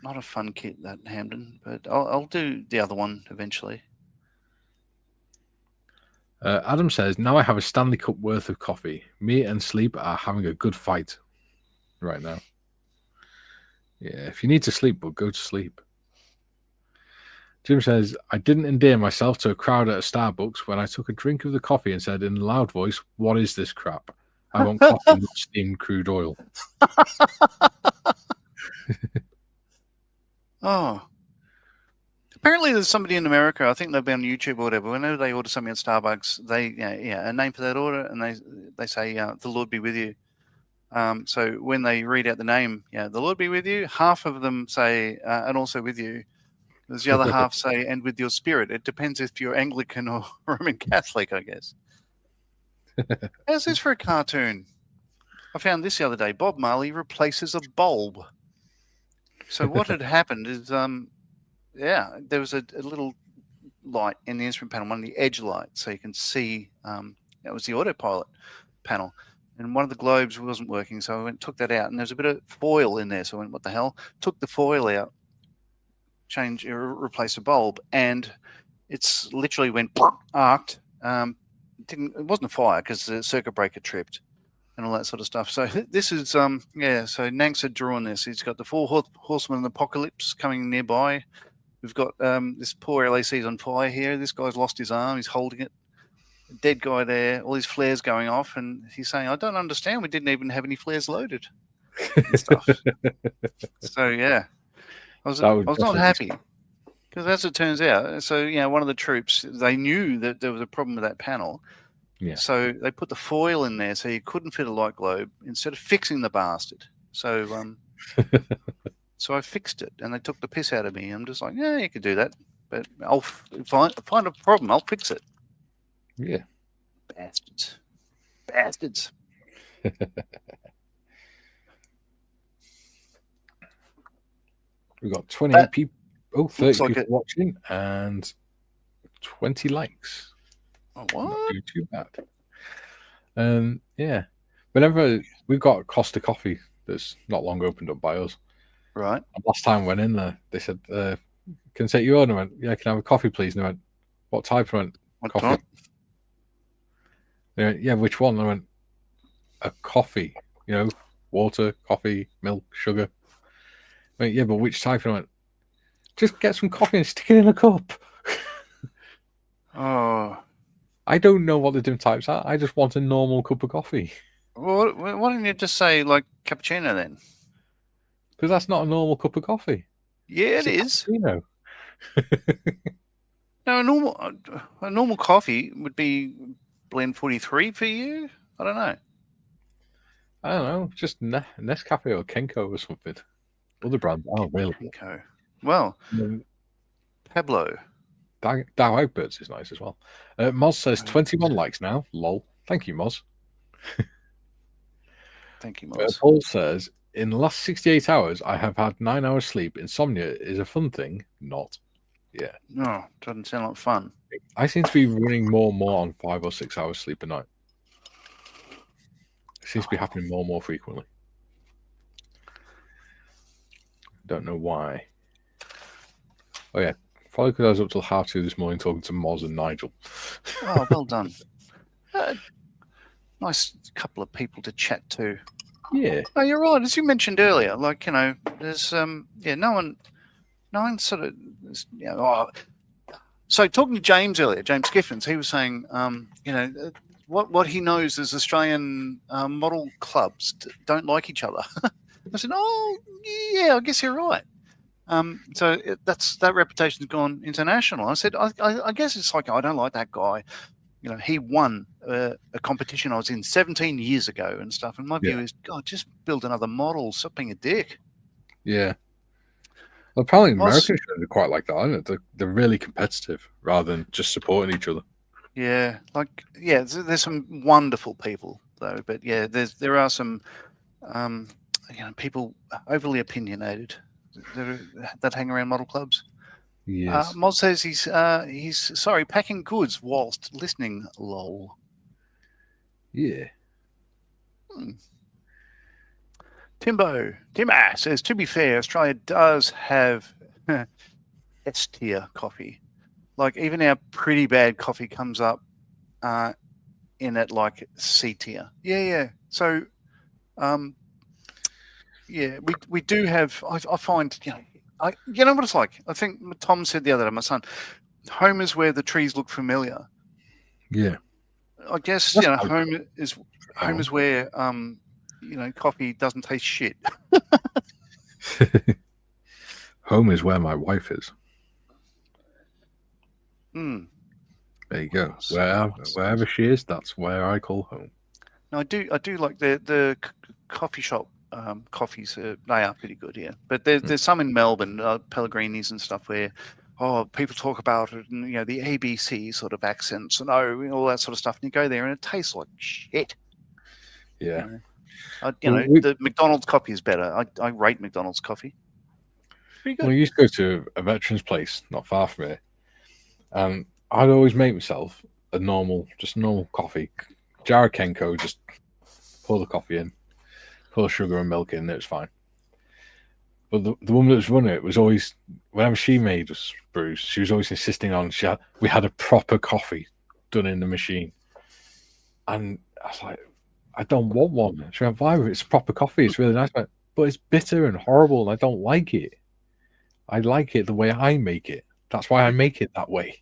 a fun kit, that Hamden, but I'll do the other one eventually. Adam says, now I have a Stanley Cup worth of coffee. Me and sleep are having a good fight right now. Yeah, if you need to sleep, well, go to sleep. Jim says, I didn't endear myself to a crowd at a Starbucks when I took a drink of the coffee and said in a loud voice, what is this crap? I want coffee, not steamed crude oil. Oh. Apparently there's somebody in America, I think they've been on YouTube or whatever, whenever they order something at Starbucks, they a name for that order, and they say, the Lord be with you. So when they read out the name, the Lord be with you, half of them say, and also with you. There's the other half say, and with your spirit. It depends if you're Anglican or Roman Catholic, I guess. How's this for a cartoon? I found this the other day. Bob Marley replaces a bulb. So what had happened is, there was a little light in the instrument panel, one of the edge lights, so you can see that was the autopilot panel. And one of the globes wasn't working, so I went and took that out. And there's a bit of foil in there, so I went, what the hell? Took the foil out, replaced the bulb, and it's literally went arced. It wasn't a fire because the circuit breaker tripped and all that sort of stuff. So this is, so Nanks had drawn this. He's got the 4 horsemen of the apocalypse coming nearby. We've got this poor LAC's on fire here. This guy's lost his arm. He's holding it. A dead guy there. All his flares going off. And he's saying, I don't understand. We didn't even have any flares loaded. And stuff. So, yeah. I was not happy. Because as it turns out, so, one of the troops, they knew that there was a problem with that panel. Yeah. So they put the foil in there so you couldn't fit a light globe instead of fixing the bastard. So so I fixed it, and they took the piss out of me. I'm just like, yeah, you could do that, but I'll find a problem. I'll fix it. Yeah. Bastards. We've got 28 people. Oh, 30 people watching and 20 likes. Oh, what? Not doing too bad. Yeah. Whenever we've got Costa Coffee that's not long opened up by us. Right. And last time I went in there, they said, can I take your order? I went, yeah, can I have a coffee, please? And I went, what type? I went, coffee. They went, yeah, which one? I went, a coffee. Water, coffee, milk, sugar. I went, yeah, but which type? And I went, just get some coffee and stick it in a cup. Oh. I don't know what the different types are. I just want a normal cup of coffee. Well, why don't you just say, like, cappuccino then? Because that's not a normal cup of coffee. Yeah, it is. Cappuccino. No, a normal coffee would be blend 43 for you? I don't know. I don't know. Just Nescafe or Kenko or something. Other brands. Oh, really? Kenko. Well, Um, Pablo. Dow Outbirds is nice as well. Moz says 21 likes now. Lol. Thank you, Moz. Thank you, Moz. Paul says, in the last 68 hours, I have had 9 hours sleep. Insomnia is a fun thing. Not. Yeah. No, doesn't sound like fun. I seem to be running more and more on 5 or 6 hours sleep a night. It seems to be happening more and more frequently. Don't know why. Oh, yeah. Probably because I was up till 2:30 this morning talking to Moz and Nigel. Oh, well done. Nice couple of people to chat to. Yeah. Oh, you're right. As you mentioned earlier, like, you know, there's no one sort of, you know. Oh. So talking to James earlier, James Giffins, he was saying, you know, what he knows is Australian model clubs don't like each other. I said, oh yeah, I guess you're right. So that reputation's gone international. I said, I guess it's like, I don't like that guy. You know, he won a competition I was in 17 years ago and stuff. And my view is, God, just build another model. Stop being a dick. Yeah. Well, apparently American shows are quite like that, aren't they? They're really competitive rather than just supporting each other. Yeah, like, yeah, there's some wonderful people though, but yeah, there are some, you know, people overly opinionated that hang around model clubs. Yes. Moz says he's sorry, packing goods whilst listening. Lol. Yeah. Timbo says, to be fair, Australia does have S tier coffee. Like, even our pretty bad coffee comes up in at like C tier. Yeah. So, yeah, we do have. I find, you know what it's like. I think Tom said the other day, my son, home is where the trees look familiar. Yeah. I guess, you know, home is where you know, coffee doesn't taste shit. Home is where my wife is. Mm. There you go. Wherever she is, that's where I call home. No, I do like the coffee shop coffees. They are pretty good, yeah. But there's some in Melbourne, Pellegrini's and stuff, where people talk about it, and you know, the ABC sort of accents and all that sort of stuff, and you go there and it tastes like shit. Yeah. You know, the McDonald's coffee is better. I rate McDonald's coffee. Pretty good. Well, I used to go to a veteran's place not far from here, and I'd always make myself a normal coffee, jar of Kenko, just pour the coffee in, pour sugar and milk in, it was fine. But the woman that was running it was always, whenever she made us brews, she was always insisting on we had a proper coffee done in the machine. And I was like, I don't want one. She went, why? It's proper coffee. It's really nice. But it's bitter and horrible, and I don't like it. I like it the way I make it. That's why I make it that way.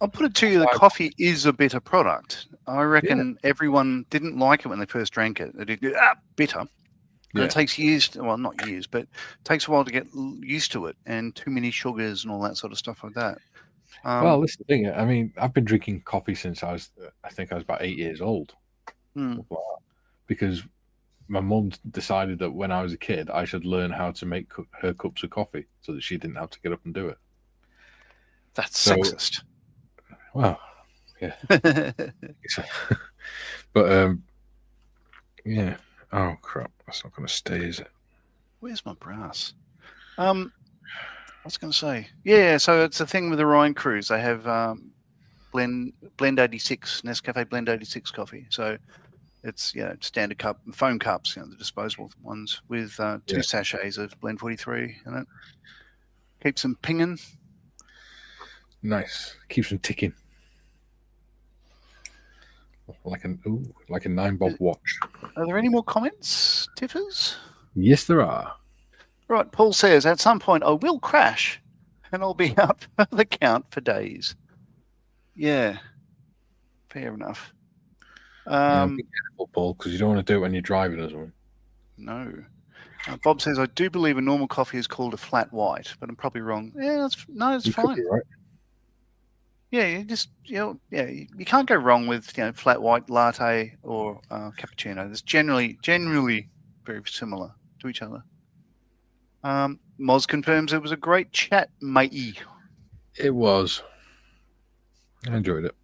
I'll put it to you, the coffee is a bitter product. I reckon everyone didn't like it when they first drank it. They did, bitter. And it takes years, well, not years, but it takes a while to get used to it, and too many sugars and all that sort of stuff like that. Well, this is the thing. I mean, I've been drinking coffee since I think I was about 8 years old. Because my mum decided that when I was a kid, I should learn how to make her cups of coffee so that she didn't have to get up and do it. That's sexist. Well, yeah. But, yeah. Oh, crap. That's not going to stay, is it? Where's my brass? I was going to say, yeah, so it's a thing with the Rhine Cruise. They have Blend 86, Nescafe Blend 86 coffee. So it's, standard cup, foam cups, the disposable ones with 2 sachets of Blend 43 in it. Keeps them pinging. Nice. Keeps them ticking. Like a 9-bob watch. Are there any more comments, Tiffers? Yes, there are. Right, Paul says, at some point I will crash and I'll be up the count for days. Yeah, fair enough. Be careful, Paul, because you don't want to do it when you're driving as well. No. Bob says, I do believe a normal coffee is called a flat white, but I'm probably wrong. Yeah, it's fine. Could be right. Yeah, you can't go wrong with flat white latte or cappuccino. It's generally very similar to each other. Moz confirms it was a great chat, matey. It was. I enjoyed it.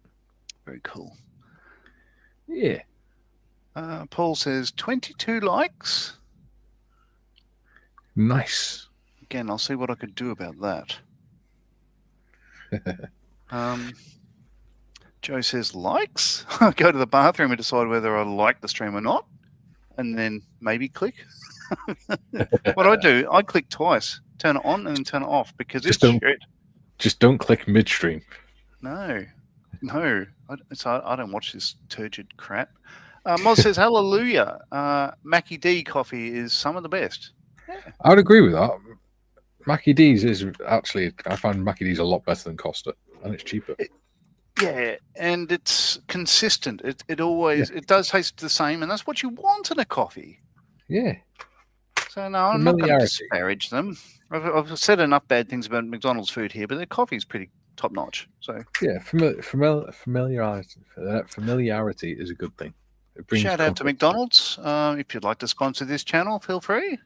Very cool. Yeah. Paul says 22 likes. Nice. Again, I'll see what I could do about that. Joe says likes. I'll go to the bathroom and decide whether I like the stream or not, and then maybe click. What do? I click twice, turn it on and then turn it off because it's shit. Just don't click midstream. No. I don't watch this turgid crap. Moz says hallelujah. Mackie D coffee is some of the best. Yeah. I would agree with that. Mackie D's is actually, I find Mackie D's a lot better than Costa, and it's cheaper. Yeah, and it's consistent. It always it does taste the same, and that's what you want in a coffee. Yeah. So no, I'm not going to disparage them. I've said enough bad things about McDonald's food here, but their coffee is pretty top notch. So yeah, familiarity is a good thing. It brings shout out to McDonald's. If you'd like to sponsor this channel, feel free.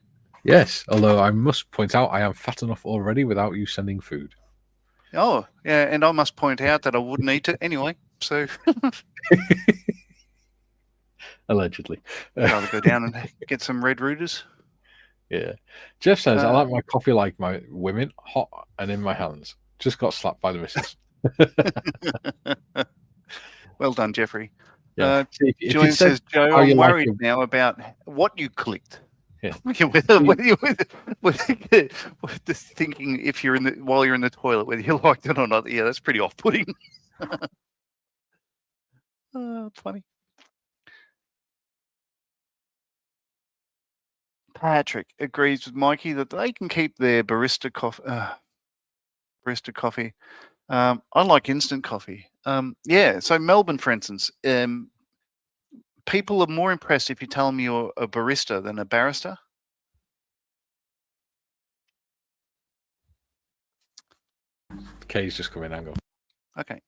Yes, although I must point out I am fat enough already without you sending food. Oh, yeah, and I must point out that I wouldn't eat it anyway. So allegedly, I'd rather go down and get some Red Rooters. Yeah, Jeff says I like my coffee like my women, hot and in my hands. Just got slapped by the missus. Well done, Jeffrey. Yeah. Julian says, Joe, I'm worried now about what you clicked. Yeah. Whether just thinking if you're while you're in the toilet, whether you liked it or not. Yeah, that's pretty off-putting. It's funny. Patrick agrees with Mikey that they can keep their barista coffee. I like instant coffee. Yeah, so Melbourne, for instance, people are more impressed if you tell them you're a barista than a barrister. Kay's just coming, hang on. Okay.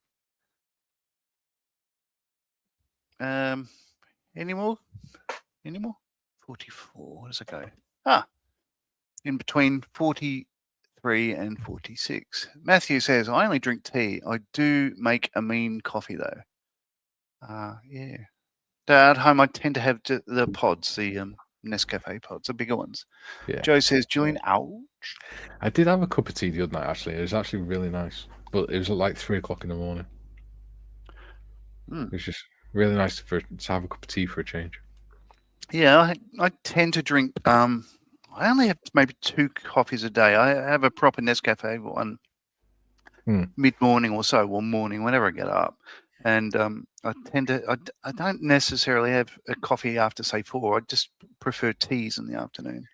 Any more? 44. Where does it go? In between 43 and 46. Matthew says, I only drink tea. I do make a mean coffee, though. Yeah. At home, I tend to have the pods, the Nescafe pods, the bigger ones. Yeah. Joe says, Julian, ouch. I did have a cup of tea the other night, actually. It was actually really nice. But it was like 3 o'clock in the morning. It was just really nice to have a cup of tea for a change. Yeah, I tend to drink. I only have maybe 2 coffees a day. I have a proper Nescafe one mid-morning or so, or morning, whenever I get up. And I tend to. I don't necessarily have a coffee after, say, 4. I just prefer teas in the afternoon.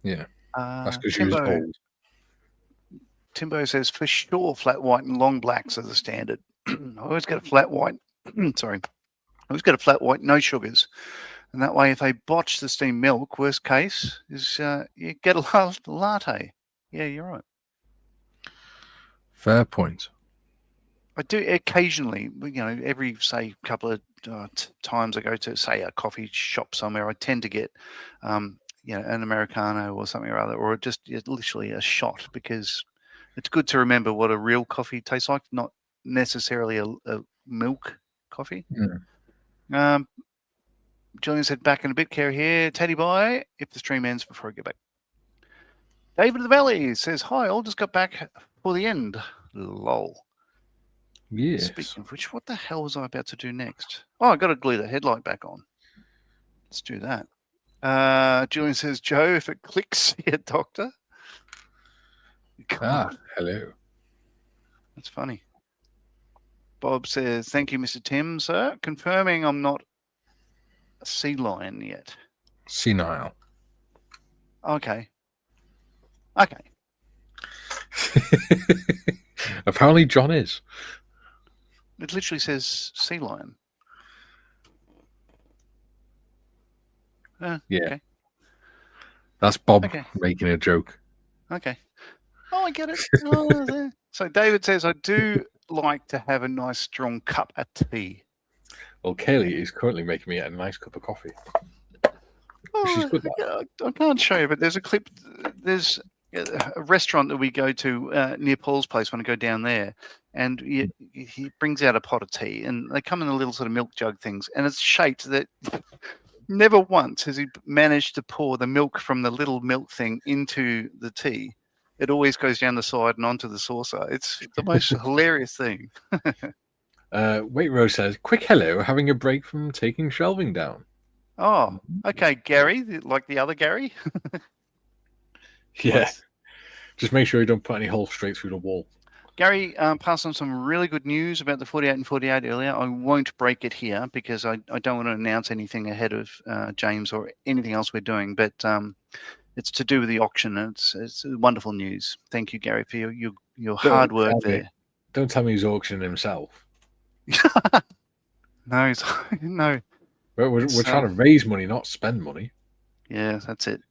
Yeah, that's because you're old. Timbo says, for sure, flat white and long blacks are the standard. I always get a flat white. Sorry. I always get a flat white, no sugars. And that way, if they botch the steamed milk, worst case is you get a latte. Yeah, you're right. Fair point. I do occasionally, every, say, couple of times I go to, say, a coffee shop somewhere, I tend to get, an Americano or something or other, or just literally a shot, because it's good to remember what a real coffee tastes like, not necessarily a milk coffee. Julian said, back in a bit, Kerry here. Teddy bye, if the stream ends before I get back. David of the Valley says, hi, all just got back for the end. Lol. Yes. Speaking of which, what the hell was I about to do next? Oh, I got to glue the headlight back on. Let's do that. Julian says, Joe, if it clicks, yeah, doctor. Hello. That's funny. Bob says, thank you, Mr. Tim, sir. Confirming I'm not a sea lion yet. Senile. Okay. Apparently John is. It literally says sea lion. Yeah. Okay. That's Bob making a joke. Okay. Oh, I get it. So David says, I do like to have a nice strong cup of tea. Well, Kaylee is currently making me a nice cup of coffee. Oh, I can't show you, but there's a clip there's a restaurant that we go to near Paul's place when I go down there, and he brings out a pot of tea, and they come in the little sort of milk jug things, and it's shaped that never once has he managed to pour the milk from the little milk thing into the tea. It always goes down the side and onto the saucer. It's the most hilarious thing. Waitrose says, quick hello, having a break from taking shelving down. Oh, okay, Gary, like the other Gary. Yeah. Just make sure you don't put any holes straight through the wall. Gary passed on some really good news about the 48 and 48 earlier. I won't break it here because I don't want to announce anything ahead of James or anything else we're doing, but it's to do with the auction. It's wonderful news. Thank you, Gary, for your hard work there. Don't tell me he's auctioning himself. No, no. We're trying to raise money, not spend money. Yeah, that's it.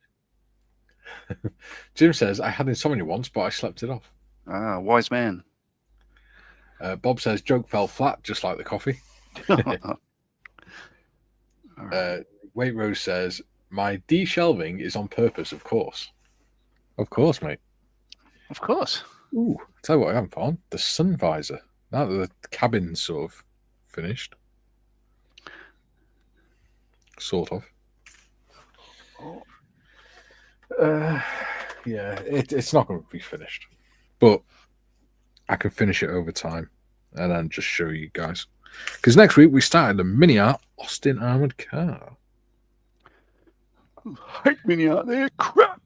Jim says, I had insomnia once, but I slept it off. Ah, wise man. Bob says, joke fell flat, just like the coffee. Waitrose says, my de-shelving is on purpose, of course. Of course, mate. Of course. Ooh, I'll tell you what I haven't found. The sun visor. Now that the cabin's sort of finished. Sort of. Yeah, it's not going to be finished. But I can finish it over time and then just show you guys. Because next week we started the MiniArt Austin Armored Car. I hate MiniArt, they're crap.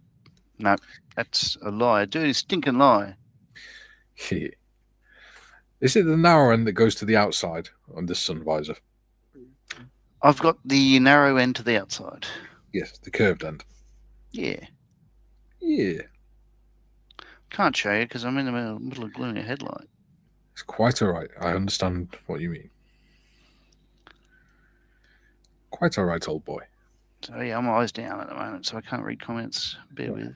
No, that's a lie. A dirty, stinking lie. Yeah. Is it the narrow end that goes to the outside on this sun visor? I've got the narrow end to the outside. Yes, the curved end. Yeah. Yeah. Can't show you because I'm in the middle of gluing a headlight. It's quite all right. I understand what you mean. Quite all right, old boy. So yeah, I'm eyes down at the moment, so I can't read comments. Bear with.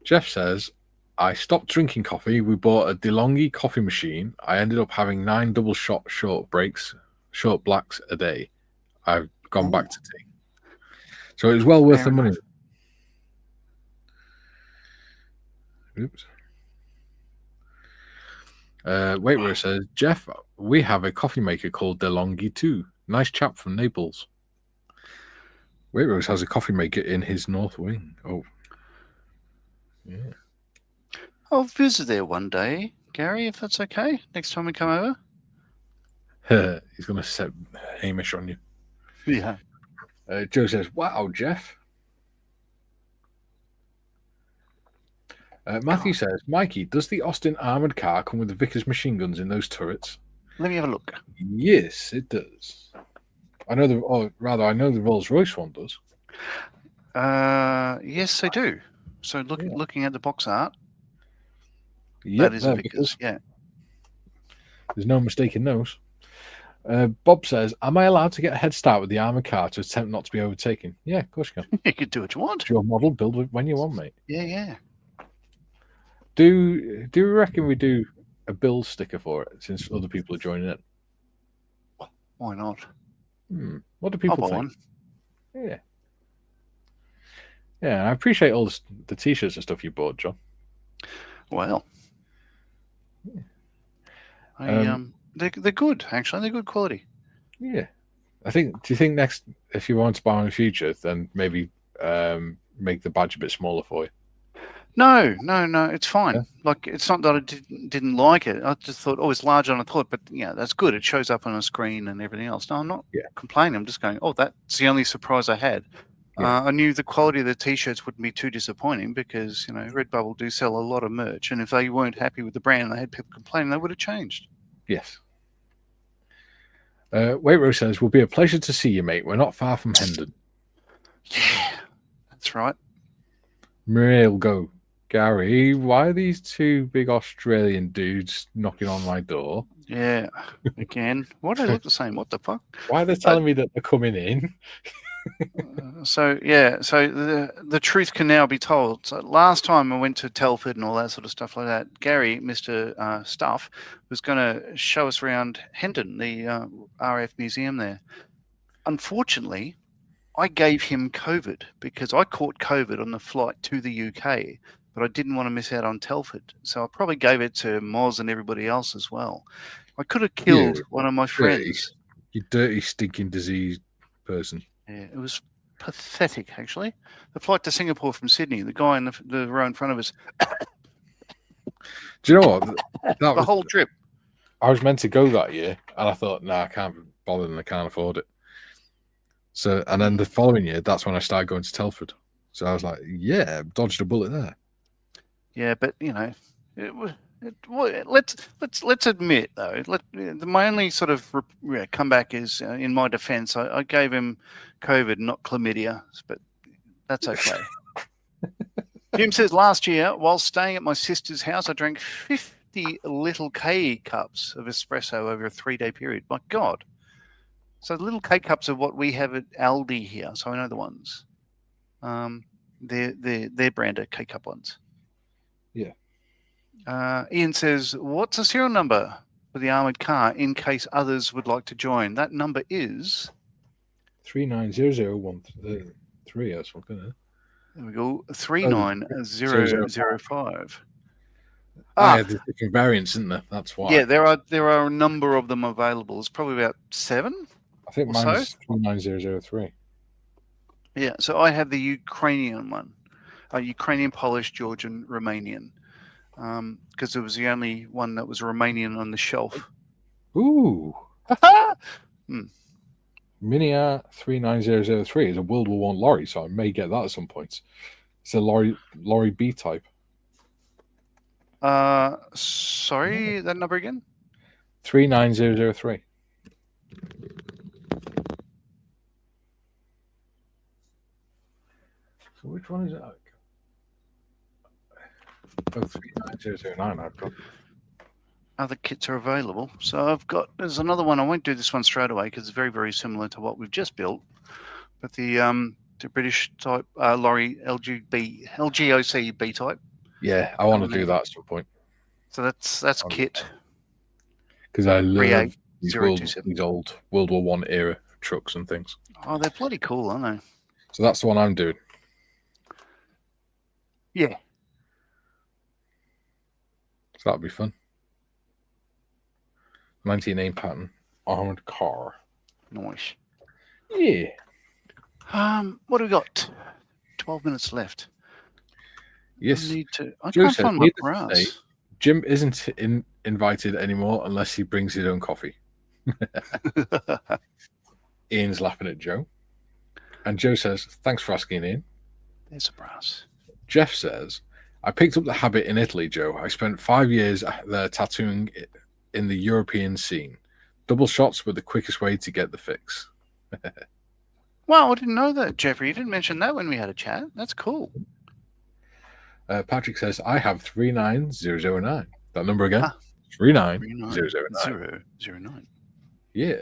Jeff says, I stopped drinking coffee. We bought a DeLonghi coffee machine. I ended up having 9 double shot short blacks a day. I've gone back to tea. So it was well worth the money. Oops. Waitrose says, Jeff, we have a coffee maker called DeLonghi too. Nice chap from Naples. Waitrose has a coffee maker in his north wing. Oh. Yeah. I'll visit there one day, Gary, if that's okay. Next time we come over. He's going to set Hamish on you. Yeah. Joe says, wow, Jeff. Matthew says, Mikey, does the Austin armored car come with the Vickers machine guns in those turrets? Let me have a look. Yes, it does. I know I know the Rolls Royce one does. Yes, they do. So looking at the box art, yep, that is a Vickers. Yeah. There's no mistaking those. Bob says, am I allowed to get a head start with the armored car to attempt not to be overtaken? Yeah, of course you can. You can do what you want. It's your model, build it when you want, mate. Yeah. Do you reckon we do a build sticker for it since other people are joining in? Why not? What do people think? One. Yeah. Yeah, I appreciate all the t-shirts and stuff you bought, John. Well, they're good, actually. They're good quality. Yeah. Do you think next, if you want to buy in the future, then maybe make the badge a bit smaller for you? No, it's fine. Yeah. Like, it's not that I didn't like it. I just thought, it's larger than I thought, but yeah, that's good. It shows up on a screen and everything else. No, I'm not complaining. I'm just going, that's the only surprise I had. Yeah. I knew the quality of the t-shirts wouldn't be too disappointing because, Redbubble do sell a lot of merch, and if they weren't happy with the brand and they had people complaining, they would have changed. Yes. Waitrose says, will be a pleasure to see you, mate. We're not far from Hendon. Yeah, that's right. Muriel go, Gary, why are these two big Australian dudes knocking on my door? Yeah, again. Why do they look the same? What the fuck? Why are they telling me that they're coming in? So the truth can now be told. So last time I went to Telford and all that sort of stuff like that, Gary, Mr. Stuff, was going to show us around Hendon, the RF museum there. Unfortunately, I gave him COVID because I caught COVID on the flight to the UK, but I didn't want to miss out on Telford. So I probably gave it to Moz and everybody else as well. I could have killed one of my friends. You dirty, stinking, diseased person. Yeah, it was pathetic, actually. The flight to Singapore from Sydney, the guy in the row in front of us. Do you know what? That the whole trip. I was meant to go that year, and I thought, I can't be bothered and I can't afford it. So, and then the following year, that's when I started going to Telford. So I was like, yeah, dodged a bullet there. Yeah, but you know, let's admit though, my only sort of comeback is in my defence. I gave him COVID, not chlamydia, but that's okay. Jim says last year, while staying at my sister's house, I drank 50 little K cups of espresso over a 3-day period. My God. So the little K cups are what we have at Aldi here. So I know the ones. They're branded K cup ones. Yeah. Ian says, what's the serial number for the armoured car in case others would like to join? That number is 390013 or something. There we go. 39005. There's different variants, isn't there? That's why. Yeah, there are a number of them available. It's probably about 7. I think mine's 39003. Yeah, so I have the Ukrainian one, Ukrainian, Polish, Georgian, Romanian, because it was the only one that was Romanian on the shelf. Ooh. MiniArt 39003 is a World War I lorry, so I may get that at some point. It's a lorry B type. Sorry, that number again? 39003. So which one is it? Oh, 39009 I've got. Other kits are available. So there's another one. I won't do this one straight away because it's very, very similar to what we've just built. But the British type lorry LGOC B type. Yeah, I want to do that at some point. So that's kit. Because I love these old World War I era trucks and things. Oh, they're bloody cool, aren't they? So that's the one I'm doing. Yeah. So that'll be fun. 19A pattern armored car. Nice. Yeah. What do we got? 12 minutes left. Yes. I can't find my brass. Jim isn't invited anymore unless he brings his own coffee. Ian's laughing at Joe. And Joe says, thanks for asking, Ian. There's a brass. Jeff says, I picked up the habit in Italy, Joe. I spent 5 years there tattooing in the European scene. Double shots were the quickest way to get the fix. Wow, I didn't know that, Jeffrey. You didn't mention that when we had a chat. That's cool. Patrick says, I have 39009. That number again? 39009. Yeah.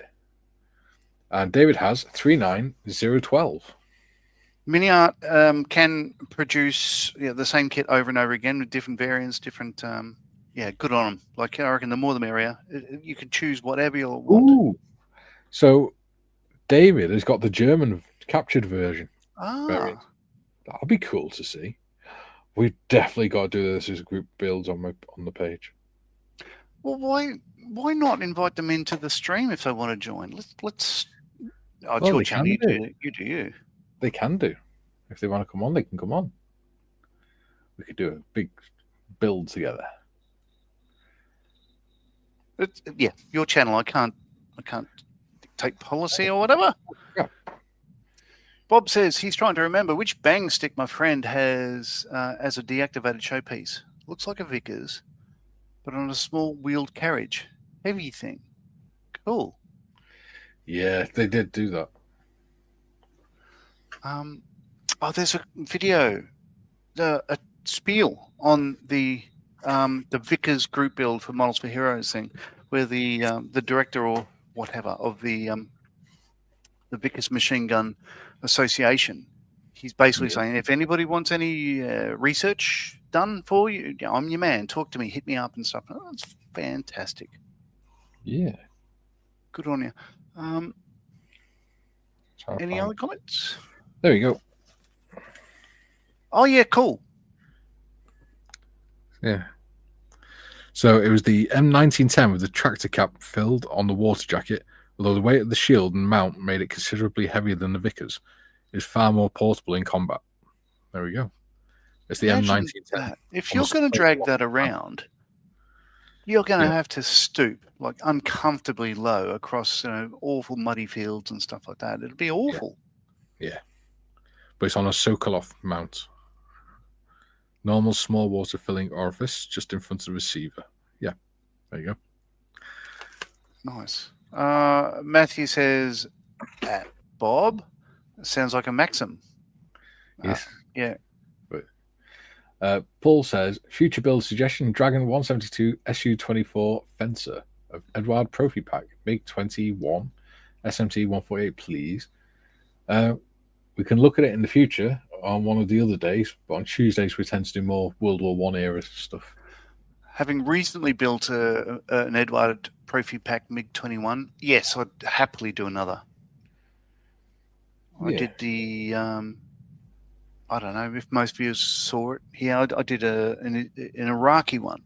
And David has 39012. MiniArt can produce the same kit over and over again with different variants, different... good on them. Like, I reckon the more the merrier. You can choose whatever you want. Ooh. So David has got the German captured version. Variant. That'll be cool to see. We've definitely got to do this as group builds on the page. Well, why not invite them into the stream if they want to join? Let's. Oh, it's your channel. You do you. They can do. If they want to come on, they can come on. We could do a big build together. Your channel. I can't dictate policy or whatever. Yeah. Bob says he's trying to remember which bang stick my friend has as a deactivated showpiece. Looks like a Vickers, but on a small wheeled carriage. Heavy thing. Cool. Yeah, they did do that. There's a video, a spiel on the Vickers group build for Models for Heroes thing, where the director or whatever of the Vickers Machine Gun Association, he's basically saying, if anybody wants any research done for you, I'm your man. Talk to me, hit me up and stuff. Oh, that's fantastic. Yeah. Good on you. Any other comments? There you go. Oh yeah, cool. Yeah. So it was the M1910 with the tractor cap filled on the water jacket, although the weight of the shield and mount made it considerably heavier than the Vickers. It is far more portable in combat. There we go. It's the Imagine M1910. that. If you're going to drag that around, you're going to have to stoop like uncomfortably low across awful muddy fields and stuff like that. It'd be awful. Yeah. But it's on a Sokolov mount. Normal small water filling orifice just in front of the receiver. Yeah. There you go. Nice. Matthew says, at Bob, sounds like a Maxim. Yes. Yeah. Paul says, future build suggestion, Dragon 172 SU-24 Fencer of Edward Profi Pack, MiG-21, SMT 148, please. We can look at it in the future on one of the other days, but on Tuesdays we tend to do more World War I era stuff. Having recently built an Edward Profi Pack MiG-21, yes, I'd happily do another. I did the, I don't know if most viewers saw it. Yeah, I did an Iraqi one.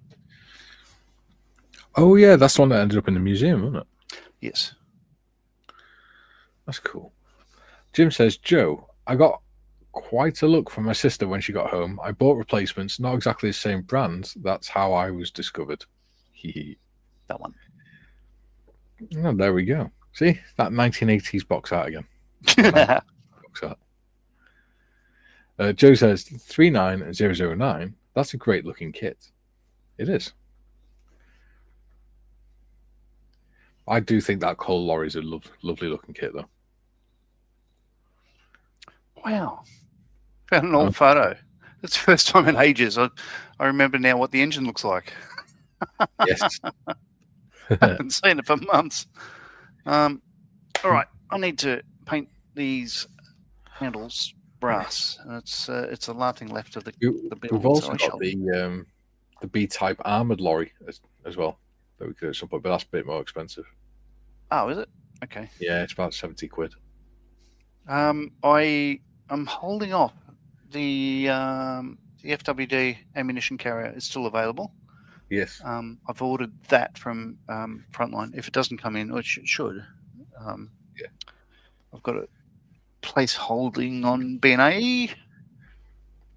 Oh, yeah, that's the one that ended up in the museum, wasn't it? Yes. That's cool. Jim says, Joe, I got quite a look from my sister when she got home. I bought replacements, not exactly the same brand. That's how I was discovered. That one. Oh, there we go. See, that 1980s box art again. Box art. Joe says 39009. That's a great looking kit. It is. I do think that Cole lorry's a lovely looking kit, though. Wow. Found an old photo. That's the first time in ages. I remember now what the engine looks like. Yes. I haven't seen it for months. All right. I need to paint these handles brass. It's the last thing left of the build. We've also got the B Type armored lorry as well that we could do at some point, but that's a bit more expensive. Oh, is it? Okay. Yeah, it's about 70 quid. I'm holding off. The FWD ammunition carrier is still available. Yes. I've ordered that from Frontline. If it doesn't come in, which it should, I've got a place holding on B&A.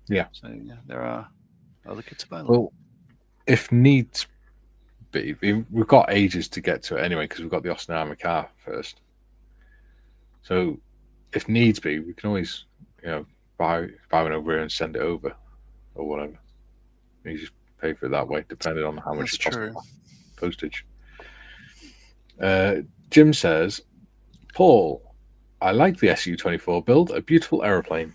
Yeah. So there are other kits available. Well, if needs be, we've got ages to get to it anyway because we've got the Austin Army car first. So if needs be, we can always, buy one over here and send it over or whatever. You just pay for it that way, depending on how much it costs. Postage. Jim says, Paul, I like the SU-24 build, a beautiful aeroplane.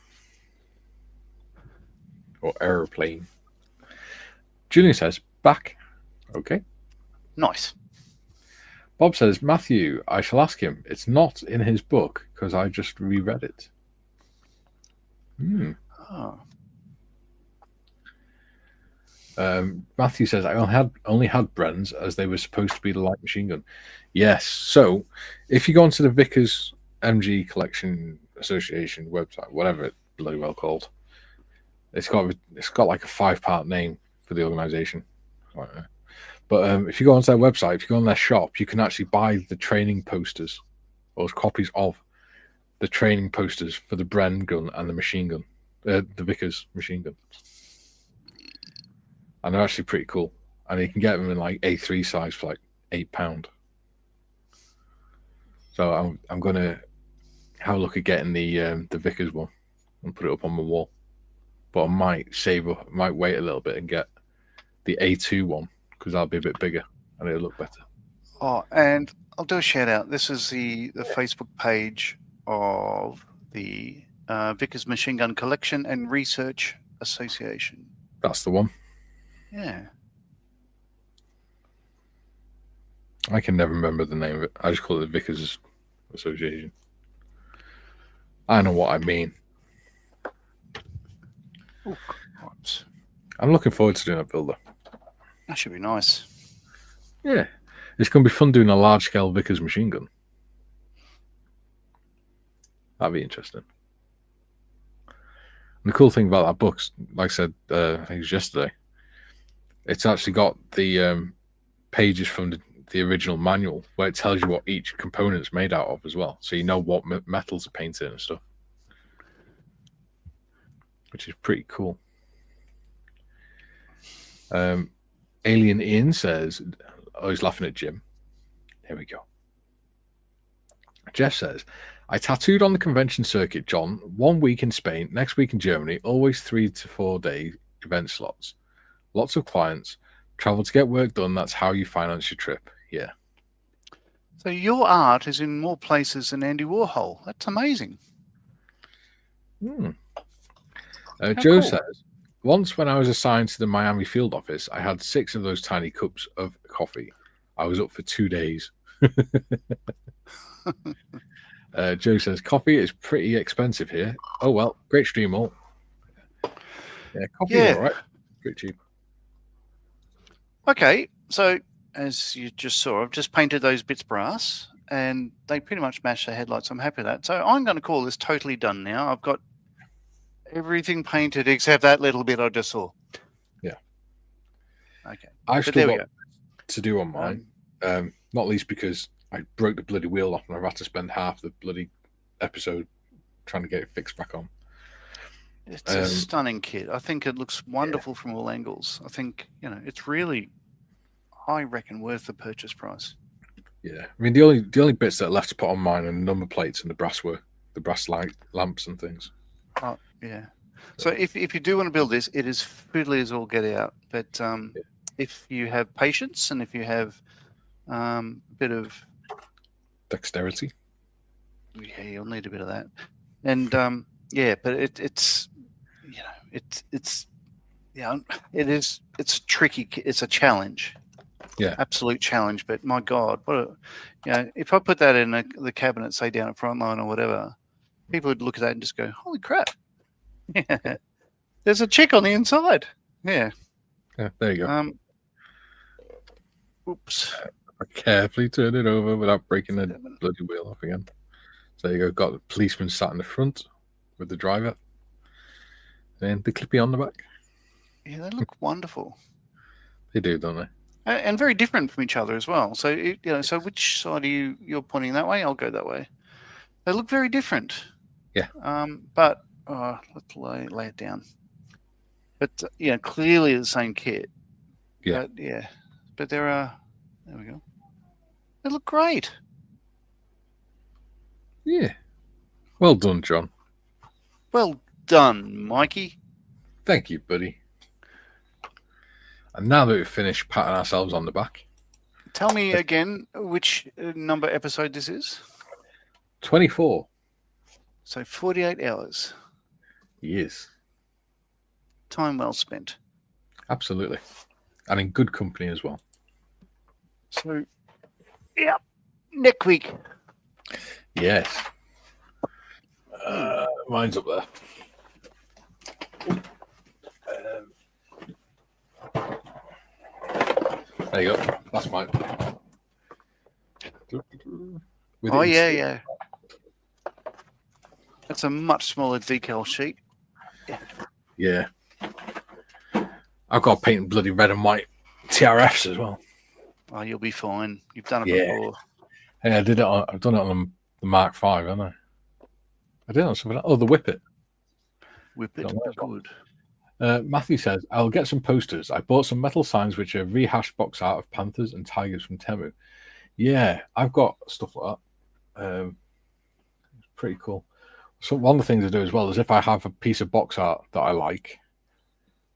Or aeroplane. Julian says, back. Okay. Nice. Bob says, Matthew, I shall ask him. It's not in his book because I just reread it. Oh. Matthew says, I only had Brens as they were supposed to be the light machine gun. Yes. So if you go onto the Vickers MG Collection Association website, whatever it's bloody well called, it's got like a 5-part name for the organization. But if you go onto their website, if you go on their shop, you can actually buy the training posters or copies of the training posters for the Bren gun and the machine gun, the Vickers machine gun. And they're actually pretty cool. And you can get them in like A3 size for like £8. So I'm going to have a look at getting the Vickers one and put it up on my wall. But I might wait a little bit and get the A2 one because that'll be a bit bigger and it'll look better. Oh, and I'll do a shout out. This is the Facebook page of the Vickers Machine Gun Collection and Research Association. That's the one. Yeah. I can never remember the name of it. I just call it the Vickers Association. I know what I mean. Oh, right. I'm looking forward to doing a builder. That should be nice. Yeah. It's going to be fun doing a large-scale Vickers machine gun. That'd be interesting. And the cool thing about that book, like I said, I think it was yesterday, it's actually got the pages from the original manual where it tells you what each component's made out of as well. So you know what metals are painted and stuff, which is pretty cool. Alien Ian says, oh, he's laughing at Jim. Here we go. Jeff says, I tattooed on the convention circuit, John. 1 week in Spain, next week in Germany, always 3 to 4 day event slots. Lots of clients. Travel to get work done. That's how you finance your trip. Yeah. So your art is in more places than Andy Warhol. That's amazing. Joe cool. says, once when I was assigned to the Miami field office, I had 6 of those tiny cups of coffee. I was up for 2 days. Joe says, coffee is pretty expensive here. Oh, well, great stream all. Yeah, coffee is all right. Pretty cheap. Okay, so as you just saw, I've just painted those bits brass, and they pretty much match the headlights. I'm happy with that. So I'm going to call this totally done now. I've got everything painted except that little bit I just saw. Yeah. Okay. I've still got to do on mine, not least because I broke the bloody wheel off and I've had to spend half the bloody episode trying to get it fixed back on. It's a stunning kit. I think it looks wonderful from all angles. I think, it's really, I reckon, worth the purchase price. Yeah. I mean, the only bits that are left to put on mine are number plates and the brass light lamps and things. Oh, yeah. So if you do want to build this, it is fiddly as all get out. But if you have patience and if you have a bit of dexterity, yeah, you'll need a bit of that. And but it's tricky. It's a challenge. Yeah, absolute challenge. But my God, if I put that in the cabinet, say down at Frontline or whatever, people would look at that and just go, "Holy crap! Yeah, there's a chick on the inside." Yeah. There you go. Oops. I carefully turn it over without breaking the bloody wheel off again. So you go. Got the policeman sat in the front with the driver, and the clippy on the back. Yeah, they look wonderful. They do, don't they? And very different from each other as well. So so which side are you're pointing that way? I'll go that way. They look very different. Yeah. But let's lay it down. But clearly the same kit. Yeah. But there we go. They look great. Yeah. Well done, John. Well done, Mikey. Thank you, buddy. And now that we've finished patting ourselves on the back, tell me again which number episode this is. 24. So 48 hours. Yes. Time well spent. Absolutely. And in good company as well. So, next week. Yes. Mine's up there. There you go. That's mine. Yeah. That's a much smaller decal sheet. Yeah. I've got to paint bloody red and white TRFs as well. Oh, you'll be fine. You've done it before. Hey, I've done it on the Mark V, haven't I? I did it on something else. Oh, the Whippet. Whippet, good. Matthew says, I'll get some posters. I bought some metal signs which are rehashed box art of panthers and tigers from Temu. Yeah, I've got stuff like that. It's pretty cool. So one of the things I do as well is if I have a piece of box art that I like,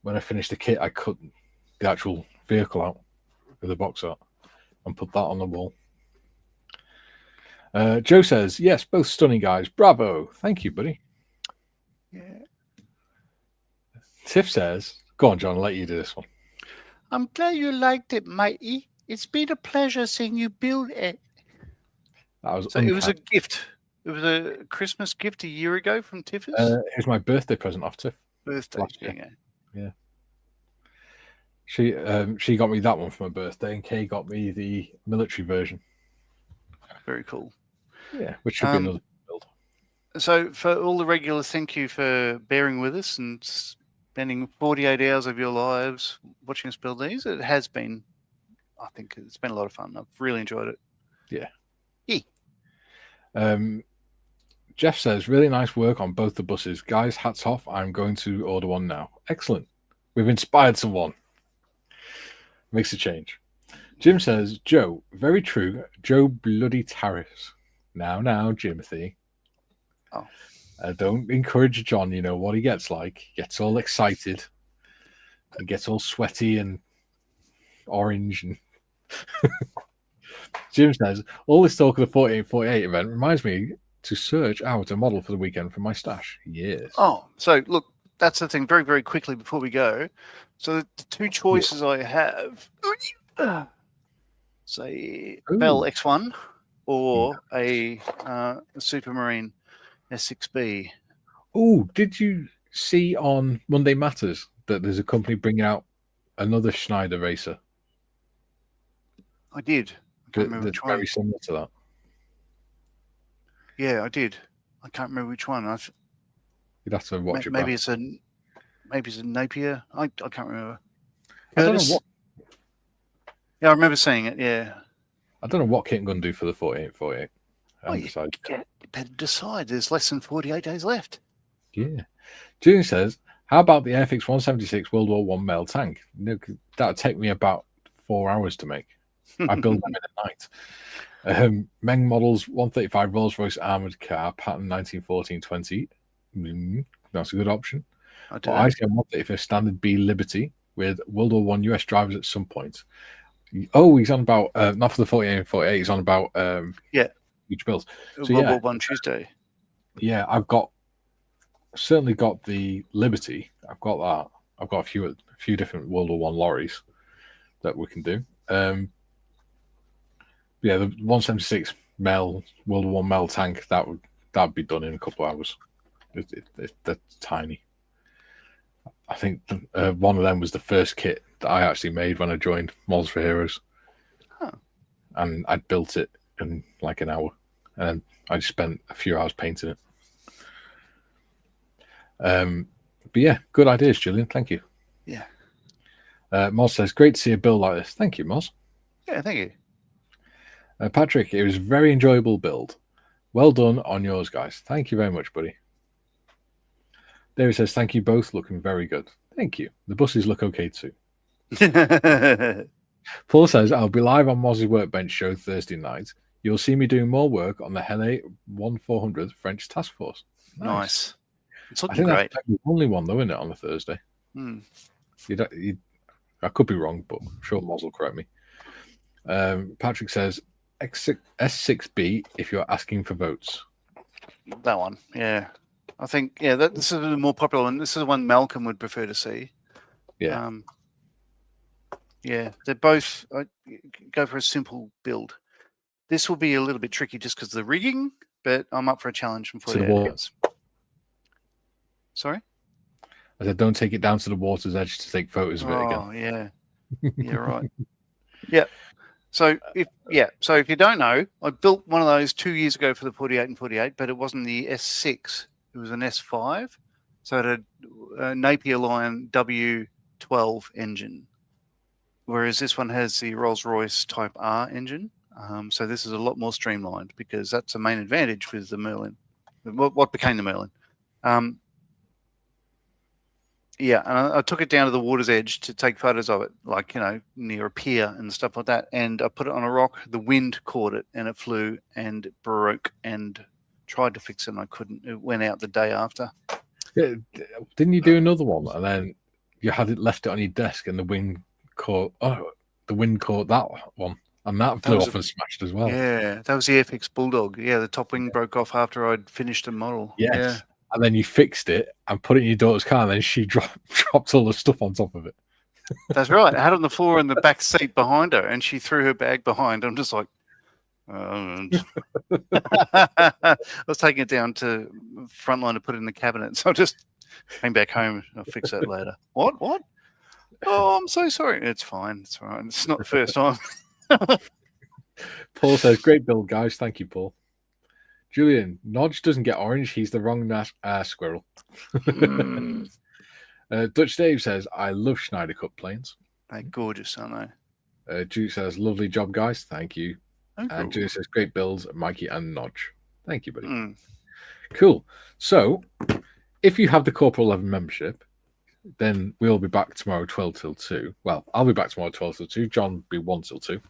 when I finish the kit, I cut the actual vehicle out with the box art and put that on the wall. Joe says, yes, both stunning guys. Bravo. Thank you, buddy. Yeah. Tiff says, go on, John, I'll let you do this one. I'm glad you liked it, matey. It's been a pleasure seeing you build it. It was a gift. It was a Christmas gift a year ago from Tiff's. It was my birthday present off Tiff. Yeah. She got me that one for my birthday, and Kay got me the military version. Very cool. Yeah, which should be another build. So for all the regulars, thank you for bearing with us and spending 48 hours of your lives watching us build these. It has been, I think it's been a lot of fun. I've really enjoyed it. Yeah. Yeah. Jeff says, really nice work on both the buses. Guys, hats off. I'm going to order one now. Excellent. We've inspired someone. Makes a change. Jim says, Joe, very true. Joe bloody tariffs. Now, Jimothy. Oh. Don't encourage John. You know what he gets like. He gets all excited. He gets all sweaty and orange. And Jim says, all this talk of the 4848 event reminds me to search out a model for the weekend for my stash. Yes. Oh, so look, that's the thing. Very, very quickly before we go. So the two choices I have, say, Bell X1 or a Supermarine S6B. Oh, did you see on Monday Matters that there's a company bringing out another Schneider racer? I did. I can't remember which one. Very similar to that. Yeah, I did. I can't remember which one. You'd have to watch it. Maybe it's a Napier. I can't remember. I don't know what. Yeah, I remember seeing it. Yeah. I don't know what kit I'm going to do for the 4848. You better decide. There's less than 48 days left. Yeah. Julian says, how about the Airfix 176 World War I male tank? That would take me about 4 hours to make. I build them in a night. Meng Models 135 Rolls-Royce armoured car, pattern 1914-20. That's a good option. I see 135 standard B Liberty with World War I US drivers at some point. Oh, he's on about, not for the 48 and 48, he's on about each build. So, World War I Tuesday. Yeah, I've certainly got the Liberty. I've got that. I've got a few different World War I lorries that we can do. Yeah, the 176 World War I Mel tank, that'd be done in a couple of hours. They're tiny. I think one of them was the first kit that I actually made when I joined Models for Heroes. Huh. And I built it in like an hour. And then I just spent a few hours painting it. But yeah, good ideas, Julian. Thank you. Yeah. Moz says, great to see a build like this. Thank you, Moz. Yeah, thank you. Patrick, it was a very enjoyable build. Well done on yours, guys. Thank you very much, buddy. David says, thank you both. Looking very good. Thank you. The buses look okay too. Paul says, I'll be live on Moz's Workbench show Thursday night. You'll see me doing more work on the Hele 1400 French Task Force. Nice. It's looking I think great. that's the only one, though, isn't it, on a Thursday? I could be wrong, but I'm sure Moz will correct me. Patrick says, S6B if you're asking for votes. That one, yeah. I think, this is the more popular one. This is the one Malcolm would prefer to see. Yeah. They're both, go for a simple build. This will be a little bit tricky just because of the rigging, but I'm up for a challenge from 48 hours. Sorry? I said, don't take it down to the water's edge to take photos of it again. Oh, yeah. Yeah, right. Yeah. So if you don't know, I built one of those 2 years ago for the 48 and 48, but it wasn't the S6. It was an S5. So it had a Napier Lion W12 engine, whereas this one has the Rolls-Royce Type R engine. So this is a lot more streamlined because that's the main advantage with the Merlin. What became the Merlin. And I took it down to the water's edge to take photos of it, like, near a pier and stuff like that. And I put it on a rock. The wind caught it and it flew and broke and tried to fix it and I couldn't. It went out the day after. Yeah, didn't you do another one? And then you had it left it on your desk and the wind caught that one. And that flew off and smashed as well. Yeah, that was the Airfix Bulldog. Yeah, the top wing broke off after I'd finished the model. Yes. Yeah. And then you fixed it and put it in your daughter's car, and then she dropped all the stuff on top of it. That's right. I had it on the floor in the back seat behind her, and she threw her bag behind. I'm just like, I was taking it down to Frontline to put it in the cabinet. So I just came back home. I'll fix that later. What? Oh, I'm so sorry. It's fine. It's all right. It's not the first time. Paul says, great build, guys. Thank you, Paul. Julian, Nodge doesn't get orange. He's the wrong squirrel. Mm. Dutch Dave says, I love Schneider Cut planes. They're gorgeous, aren't Duke says, lovely job, guys. Thank you. they? And Julian says, great builds, Mikey and Nodge. Thank you, buddy. Mm. Cool. So, if you have the Corporal 11 membership, then we'll be back tomorrow 12 till 2. Well, I'll be back tomorrow 12 till 2. John will be 1 till 2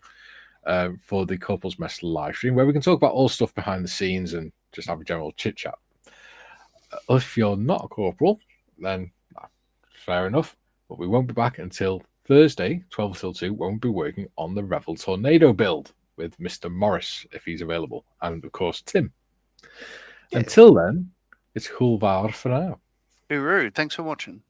for the Corporal's Mess live stream, where we can talk about all stuff behind the scenes and just have a general chit chat. If you're not a Corporal, then fair enough. But we won't be back until Thursday, 12 till 2, when we'll be working on the Revel Tornado build with Mr. Morris, if he's available, and of course, Tim. Yeah. Until then, it's Hulvar for now. Uru, thanks for watching.